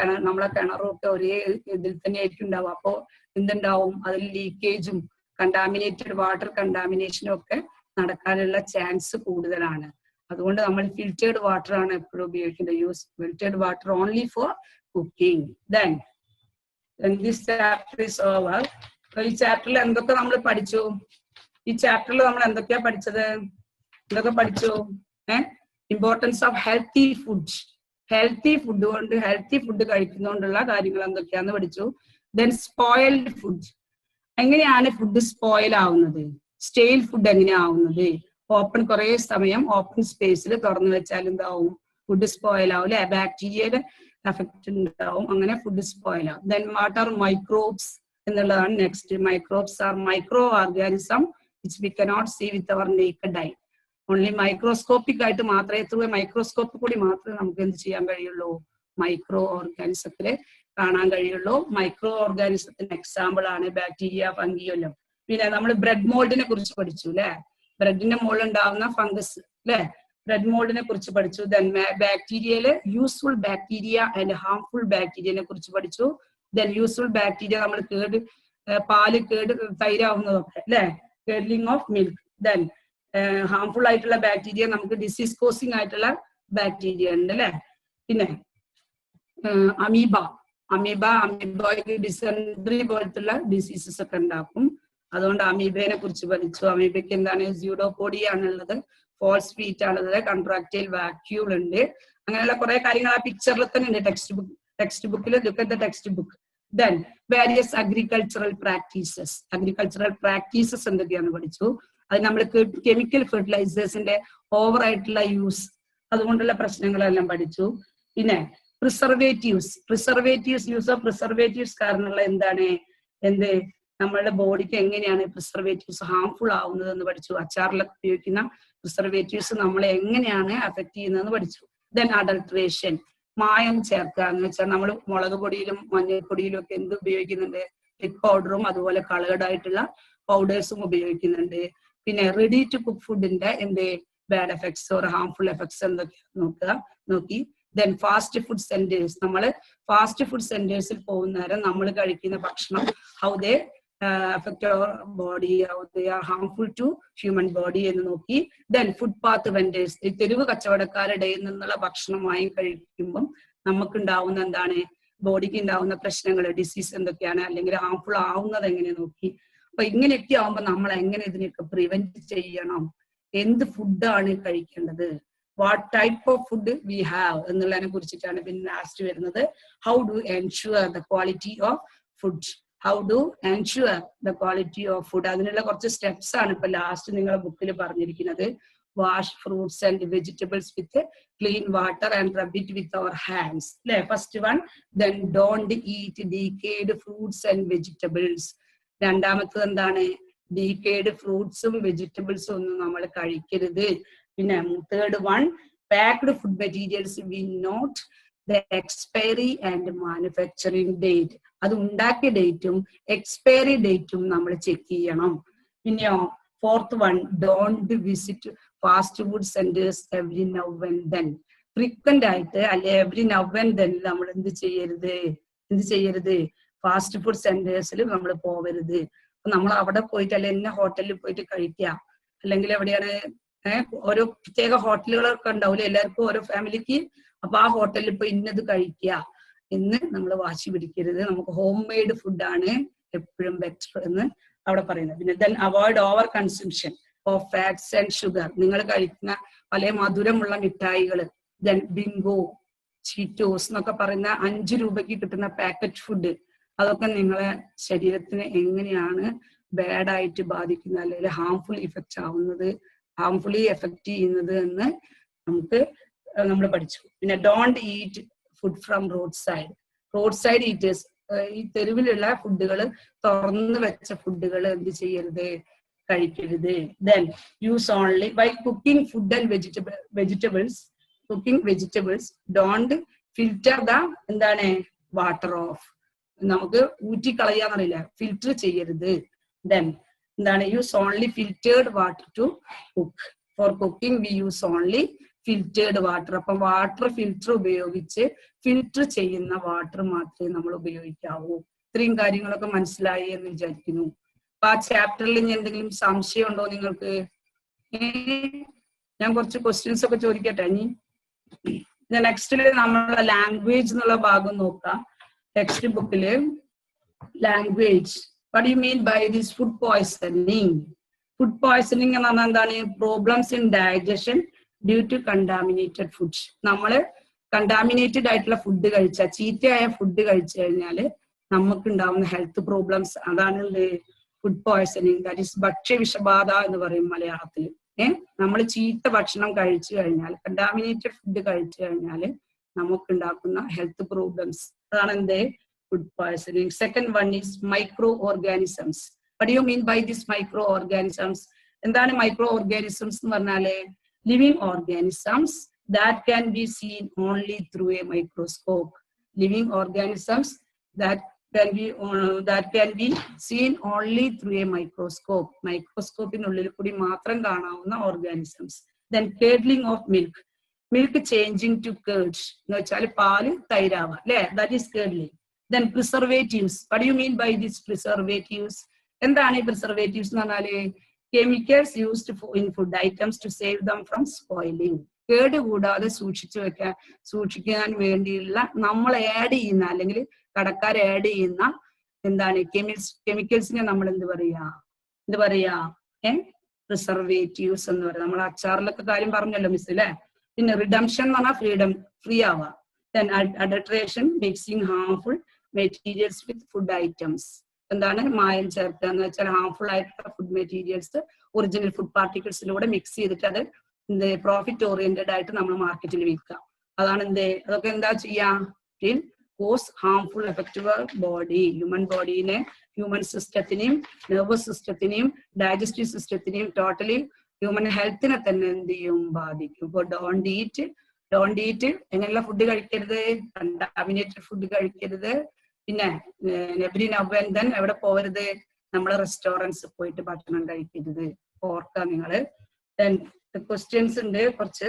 കിണറും ഒക്കെ ഒരേ ഇതിൽ തന്നെ ആയിരിക്കും ഉണ്ടാവും. അപ്പോ എന്തുണ്ടാവും? അതിൽ ലീക്കേജും കണ്ടാമിനേറ്റഡ് വാട്ടർ കണ്ടാമിനേഷനും ഒക്കെ നടക്കാനുള്ള ചാൻസ് കൂടുതലാണ്. അതുകൊണ്ട് നമ്മൾ ഫിൽറ്റേർഡ് വാട്ടർ ആണ് എപ്പോഴും ഉപയോഗിക്കേണ്ടത്. Use filtered water only four cooking. Then this chapter is over. ഈ ചാപ്റ്ററിൽ എന്തൊക്കെ നമ്മൾ പഠിച്ചു? ഈ ചാപ്റ്ററിൽ നമ്മൾ എന്തൊക്കെയാ പഠിച്ചത്? പഠിച്ചു? Importance of healthy food. Healthy food കഴിക്കുന്നതുകൊണ്ടുള്ള കാര്യങ്ങൾ എന്തൊക്കെയാന്ന് പഠിച്ചു. ദെൻ സ്പോയിൽഡ് ഫുഡ്, എങ്ങനെയാണ് ഫുഡ് സ്പോയിൽ ആവുന്നത്? സ്റ്റെയിൽ ഫുഡ് എങ്ങനെയാ ആവുന്നത്? കുറെ സമയം ഓപ്പൺ സ്പേസിൽ തുറന്നു വെച്ചാൽ എന്താവും? ഫുഡ് സ്പോയിൽ ആവും അല്ലെ, ബാക്ടീരിയയുടെ എഫക്ട് ഉണ്ടാവും. അങ്ങനെ ഫുഡ് സ്പോയിൽ ആവും. ദെൻ വാട്ട് ആർ മൈക്രോബ്സ് എന്നുള്ളതാണ് next. Microbes are micro organism which we cannot see with our naked eye. Only microscopic ആയിട്ട് മാത്രമേ through a microscope കൂടി മാത്രമേ നമുക്ക് എന്ത് ചെയ്യാൻ കഴിയുള്ളൂ, മൈക്രോ ഓർഗാനിസത്തില് കാണാൻ കഴിയുള്ളൂ. മൈക്രോ ഓർഗാനിസത്തിന് എക്സാമ്പിൾ ആണ് ബാക്ടീരിയ, ഫംഗി എല്ലാം. പിന്നെ നമ്മൾ ബ്രെഡ് മോൾഡിനെ കുറിച്ച് പഠിച്ചു അല്ലെ, ബ്രെഡിന്റെ മുകളിൽ ഉണ്ടാവുന്ന ഫംഗസ് അല്ലെ, ബ്രെഡ് മോൾഡിനെ കുറിച്ച് പഠിച്ചു. ദെൻ ബാക്ടീരിയയില് യൂസ്ഫുൾ ബാക്ടീരിയ ആൻഡ് ഹാംഫുൾ ബാക്ടീരിയനെ കുറിച്ച് പഠിച്ചു. ദെൻ യൂസ്ഫുൾ ബാക്ടീരിയ നമ്മൾ പാല് തൈരാവുന്നതൊക്കെ അല്ലെ, curdling of milk. Then harmful ആയിട്ടുള്ള ബാക്ടീരിയ നമുക്ക് ഡിസീസ് കോസിങ് ആയിട്ടുള്ള ബാക്ടീരിയ ഉണ്ട് അല്ലെ. പിന്നെ അമീബോയ്ക്ക് ഡിസെൻട്രി പോലത്തുള്ള ഡിസീസസ് ഒക്കെ ഉണ്ടാക്കും. അതുകൊണ്ട് അമീബയെ കുറിച്ച് പഠിച്ചു. അമീബയ്ക്ക് എന്താണ്, സ്യൂഡോപോഡിയ ആണുള്ളത്, ഫോൾസ് ഫീറ്റ് ആണുള്ളത്, കൺട്രാക്ടൈൽ വാക്യൂൾ ഉണ്ട്. അങ്ങനെയുള്ള കുറെ കാര്യങ്ങൾ ആ പിക്ചറിൽ തന്നെ ഉണ്ട്. ടെക്സ്റ്റ് ബുക്കിൽ look at the text book. Then various agricultural practices എന്തൊക്കെയാണെന്ന് പഠിച്ചു. അത് നമ്മൾ കെമിക്കൽ ഫെർട്ടിലൈസേഴ്സിന്റെ ഓവർ ആയിട്ടുള്ള യൂസ്, അതുകൊണ്ടുള്ള പ്രശ്നങ്ങളെല്ലാം പഠിച്ചു. പിന്നെ പ്രിസർവേറ്റീവ്സ് യൂസ് ഓഫ് പ്രിസർവേറ്റീവ്സ് കാരണമുള്ള എന്ത് നമ്മളുടെ ബോഡിക്ക് എങ്ങനെയാണ് പ്രിസർവേറ്റീവ്സ് ഹാംഫുൾ ആവുന്നത് എന്ന് പഠിച്ചു. അച്ചാറിലൊക്കെ ഉപയോഗിക്കുന്ന പ്രിസർവേറ്റീവ്സ് നമ്മളെ എങ്ങനെയാണ് അഫക്ട് ചെയ്യുന്നതെന്ന് പഠിച്ചു. ദെൻ അഡൾട്രേഷൻ, മായം ചേർക്കുക എന്ന് വെച്ചാൽ നമ്മൾ മുളക് പൊടിയിലും മഞ്ഞൾപ്പൊടിയിലും ഒക്കെ എന്ത് ഉപയോഗിക്കുന്നുണ്ട്, എഗ് പൗഡറും അതുപോലെ കളേർഡ് ആയിട്ടുള്ള പൗഡേഴ്സും ഉപയോഗിക്കുന്നുണ്ട്. പിന്നെ റെഡി ടു കുക്ക് ഫുഡിന്റെ bad effects or harmful effects എന്തൊക്കെയാ നോക്കി. ദെൻ ഫാസ്റ്റ് ഫുഡ് സെന്റേഴ്സ്, നമ്മൾ ഫാസ്റ്റ് ഫുഡ് സെന്റേഴ്സിൽ പോകുന്ന നേരം നമ്മൾ കഴിക്കുന്ന ഭക്ഷണം how they affect our body, how they are harmful to human body എന്ന് നോക്കി. ദെൻ ഫുട്പാത്ത് വെൻഡേഴ്സ്, ഈ തെരുവ് കച്ചവടക്കാരുടെ നിന്നുള്ള ഭക്ഷണമായി കഴിക്കുമ്പം നമുക്കുണ്ടാവുന്ന ബോഡിക്ക് ഉണ്ടാവുന്ന പ്രശ്നങ്ങൾ, ഡിസീസ് എന്തൊക്കെയാണ്, അല്ലെങ്കിൽ ഹാംഫുൾ ആവുന്നത് എങ്ങനെ നോക്കി. അപ്പൊ ഇങ്ങനെയൊക്കെ ആവുമ്പോ നമ്മൾ എങ്ങനെ ഇതിനെയൊക്കെ പ്രിവെന്റ് ചെയ്യണം, എന്ത് ഫുഡാണ് കഴിക്കേണ്ടത്, what type of food we have എന്നുള്ളതിനെ കുറിച്ചിട്ടാണ് പിന്നെ ലാസ്റ്റ് വരുന്നത്. How do ensure the quality of food, അതിനുള്ള കുറച്ച് സ്റ്റെപ്സ് ആണ് ഇപ്പൊ ലാസ്റ്റ് നിങ്ങളെ ബുക്കിൽ പറഞ്ഞിരിക്കുന്നത്. Wash fruits and vegetables with clean water and rub it with our hands അല്ലെ, first one. Then don't eat decayed fruits and vegetables. രണ്ടാമത്തത് എന്താണ്, ഡീക്കേഡ് ഫ്രൂട്ട്സും വെജിറ്റബിൾസും ഒന്നും നമ്മൾ കഴിക്കരുത്. പിന്നെ third one, packed food materials we not the expiry and manufacturing date, അത് ഉണ്ടാക്കിയ ഡേറ്റും എക്സ്പയറി ഡേറ്റും നമ്മൾ ചെക്ക് ചെയ്യണം. പിന്നെയോ fourth one, don't visit fast food centres every now and then. Frequent ആയിട്ട് അല്ലെ എവറി നൗ ആൻഡ് ദെൻ നമ്മൾ എന്ത് ചെയ്യരുത്, ഫാസ്റ്റ് ഫുഡ് സെന്റേഴ്സിൽ നമ്മൾ പോവരുത്. നമ്മൾ അവിടെ പോയിട്ട് അല്ലെ ഇന്ന ഹോട്ടലിൽ പോയിട്ട് കഴിക്കുക, അല്ലെങ്കിൽ എവിടെയാണ് ഓരോ പ്രത്യേക ഹോട്ടലുകളൊക്കെ ഉണ്ടാവില്ലേ എല്ലാവർക്കും, ഓരോ ഫാമിലിക്ക്. അപ്പൊ ആ ഹോട്ടലിൽ പോയി ഇന്നത് കഴിക്കുക എന്ന് നമ്മൾ വാശി പിടിക്കരുത്. നമുക്ക് ഹോം മെയ്ഡ് ഫുഡാണ് എപ്പോഴും ബെറ്റർ എന്ന് അവിടെ പറയുന്നത്. പിന്നെ then avoid over consumption of fats and sugar, നിങ്ങൾ കഴിക്കുന്ന പല മധുരമുള്ള മിഠായികൾ, ദെൻ ബിങ്കോ, ചീറ്റോസ് എന്നൊക്കെ പറയുന്ന 5 രൂപയ്ക്ക് കിട്ടുന്ന പാക്കറ്റ് ഫുഡ്, അതൊക്കെ നിങ്ങളെ ശരീരത്തിന് എങ്ങനെയാണ് ബാഡായിട്ട് ബാധിക്കുന്നത്, അല്ലെങ്കിൽ ഹാംഫുള്ളി എഫക്ട് ചെയ്യുന്നത് എന്ന് നമ്മൾ പഠിച്ചു. പിന്നെ don't eat food from road side eaters, ഈ തെരുവിലുള്ള ഫുഡുകൾ, തുറന്നു വെച്ച ഫുഡുകൾ എന്ത് ചെയ്യരുത്, കഴിക്കരുത്. Then use only by cooking food and vegetables don't filter the water off, നമുക്ക് ഊറ്റിക്കളയാന്നറിയില്ല, ഫിൽറ്റർ ചെയ്യരുത്. Then use only filtered water to cook, for cooking we use only filtered water. അപ്പം വാട്ടർ ഫിൽറ്റർ ഉപയോഗിച്ച് ഫിൽറ്റർ ചെയ്യുന്ന വാട്ടർ മാത്രമേ നമ്മൾ ഉപയോഗിക്കാവൂ. ഇത്രയും കാര്യങ്ങളൊക്കെ മനസ്സിലായി എന്ന് വിചാരിക്കുന്നു. അപ്പൊ ആ ചാപ്റ്ററിൽ ഇനി എന്തെങ്കിലും സംശയം ഉണ്ടോ നിങ്ങൾക്ക്? ഞാൻ കുറച്ച് ക്വസ്റ്റ്യൻസ് ഒക്കെ ചോദിക്കട്ടെ. ഇനി നെക്സ്റ്റില് നമ്മളെ ലാംഗ്വേജ് എന്നുള്ള ഭാഗം നോക്കാം. ടെക്സ്റ്റ് ബുക്കില് language, what do you mean by this food poisoning? Food poisoning എന്ന് പറഞ്ഞാൽ എന്താണ്? Problems in digestion due to contaminated food. നമ്മള് കണ്ടാമിനേറ്റഡ് ആയിട്ടുള്ള ഫുഡ് കഴിച്ചാൽ, ചീത്തയായ ഫുഡ് കഴിച്ചു കഴിഞ്ഞാല് നമുക്ക് ഉണ്ടാവുന്ന ഹെൽത്ത് പ്രോബ്ലംസ്, അതാണ് ഫുഡ് പോയ്സണിങ്. ദാറ്റ് ഈസ് ഭക്ഷ്യവിഷബാധ എന്ന് പറയും മലയാളത്തിൽ. നമ്മൾ ചീത്ത ഭക്ഷണം കഴിച്ചു കഴിഞ്ഞാൽ, കണ്ടാമിനേറ്റഡ് ഫുഡ് കഴിച്ചു കഴിഞ്ഞാൽ നമുക്കുണ്ടാക്കുന്ന ഹെൽത്ത് പ്രോബ്ലംസ്, അതാണ് food poisoning. Second one is micro organisms. What do you mean by these microorganisms? എന്താണ് മൈക്രോ ഓർഗാനിസംസ് എന്ന് പറഞ്ഞാല് living organisms that can be seen only through a microscope. Living organisms that can be seen only through a microscope. മൈക്രോസ്കോപ്പിനുള്ളിൽ കൂടി മാത്രം കാണാവുന്ന organisms. Then curdling of milk. Milk changing to curd. എന്ന് വെച്ചാൽ പാല് തൈരാവുക അല്ലെ, that is curdling. Then preservatives. What do you mean by these preservatives? എന്താണ് ഈ preservatives എന്ന് പറഞ്ഞാല് chemicals used in food items to save them from spoiling. കേട് കൂടാതെ സൂക്ഷിക്കാൻ വേണ്ടിയുള്ള നമ്മൾ ആഡ് ചെയ്യുന്ന അല്ലെങ്കിൽ കടക്കാർ ആഡ് ചെയ്യുന്ന എന്താണ് കെമിക്കൽസിനെ നമ്മൾ എന്ത് പറയാ പ്രിസർവേറ്റീവ്സ് എന്ന് പറയാം. നമ്മൾ അച്ചാറിലൊക്കെ കാര്യം പറഞ്ഞല്ലോ മിസ് അല്ലെ. പിന്നെ റിഡംഷൻ എന്ന് പറഞ്ഞാൽ ഫ്രീഡം, ഫ്രീ ആവുക. Then adulteration, mixing harmful materials with food items. എന്താണ് മായം ചേർക്കുക എന്ന് വെച്ചാൽ ഹാർംഫുൾ ആയിട്ടുള്ള ഫുഡ് മെറ്റീരിയൽസ് ഒറിജിനൽ ഫുഡ് പാർട്ടിക്കിൾസിലൂടെ മിക്സ് ചെയ്തിട്ട് അത് പ്രോഫിറ്റ് ഓറിയന്റഡ് ആയിട്ട് നമ്മൾ മാർക്കറ്റിൽ വിൽക്കുക. അതാണ് അതൊക്കെ എന്താ ചെയ്യാ, cause harmful effect body, human ബോഡീനെ, ഹ്യൂമൻ സിസ്റ്റത്തിനെയും നെർവസ് സിസ്റ്റത്തിനെയും ഡൈജസ്റ്റീവ് സിസ്റ്റത്തിനെയും ടോട്ടലി ഹ്യൂമൻ ഹെൽത്തിനെ തന്നെ എന്ത് ചെയ്യും, ബാധിക്കും. ഇപ്പോൾ ഡോണ്ട് ഈറ്റ് എങ്ങനെയുള്ള ഫുഡ് കഴിക്കരുത്, കണ്ടാമിനേറ്റഡ് ഫുഡ് കഴിക്കരുത്. പിന്നെ എവരി നൗ ആൻഡ് ദെൻ എവിടെ പോകരുത്, നമ്മളെ റെസ്റ്റോറൻറ്റ്സ് പോയിട്ട് ഭക്ഷണം കഴിക്കരുത്, ഓർക്കുക നിങ്ങള്. ക്വസ്റ്റ്യൻസ് ഉണ്ട് കുറച്ച്.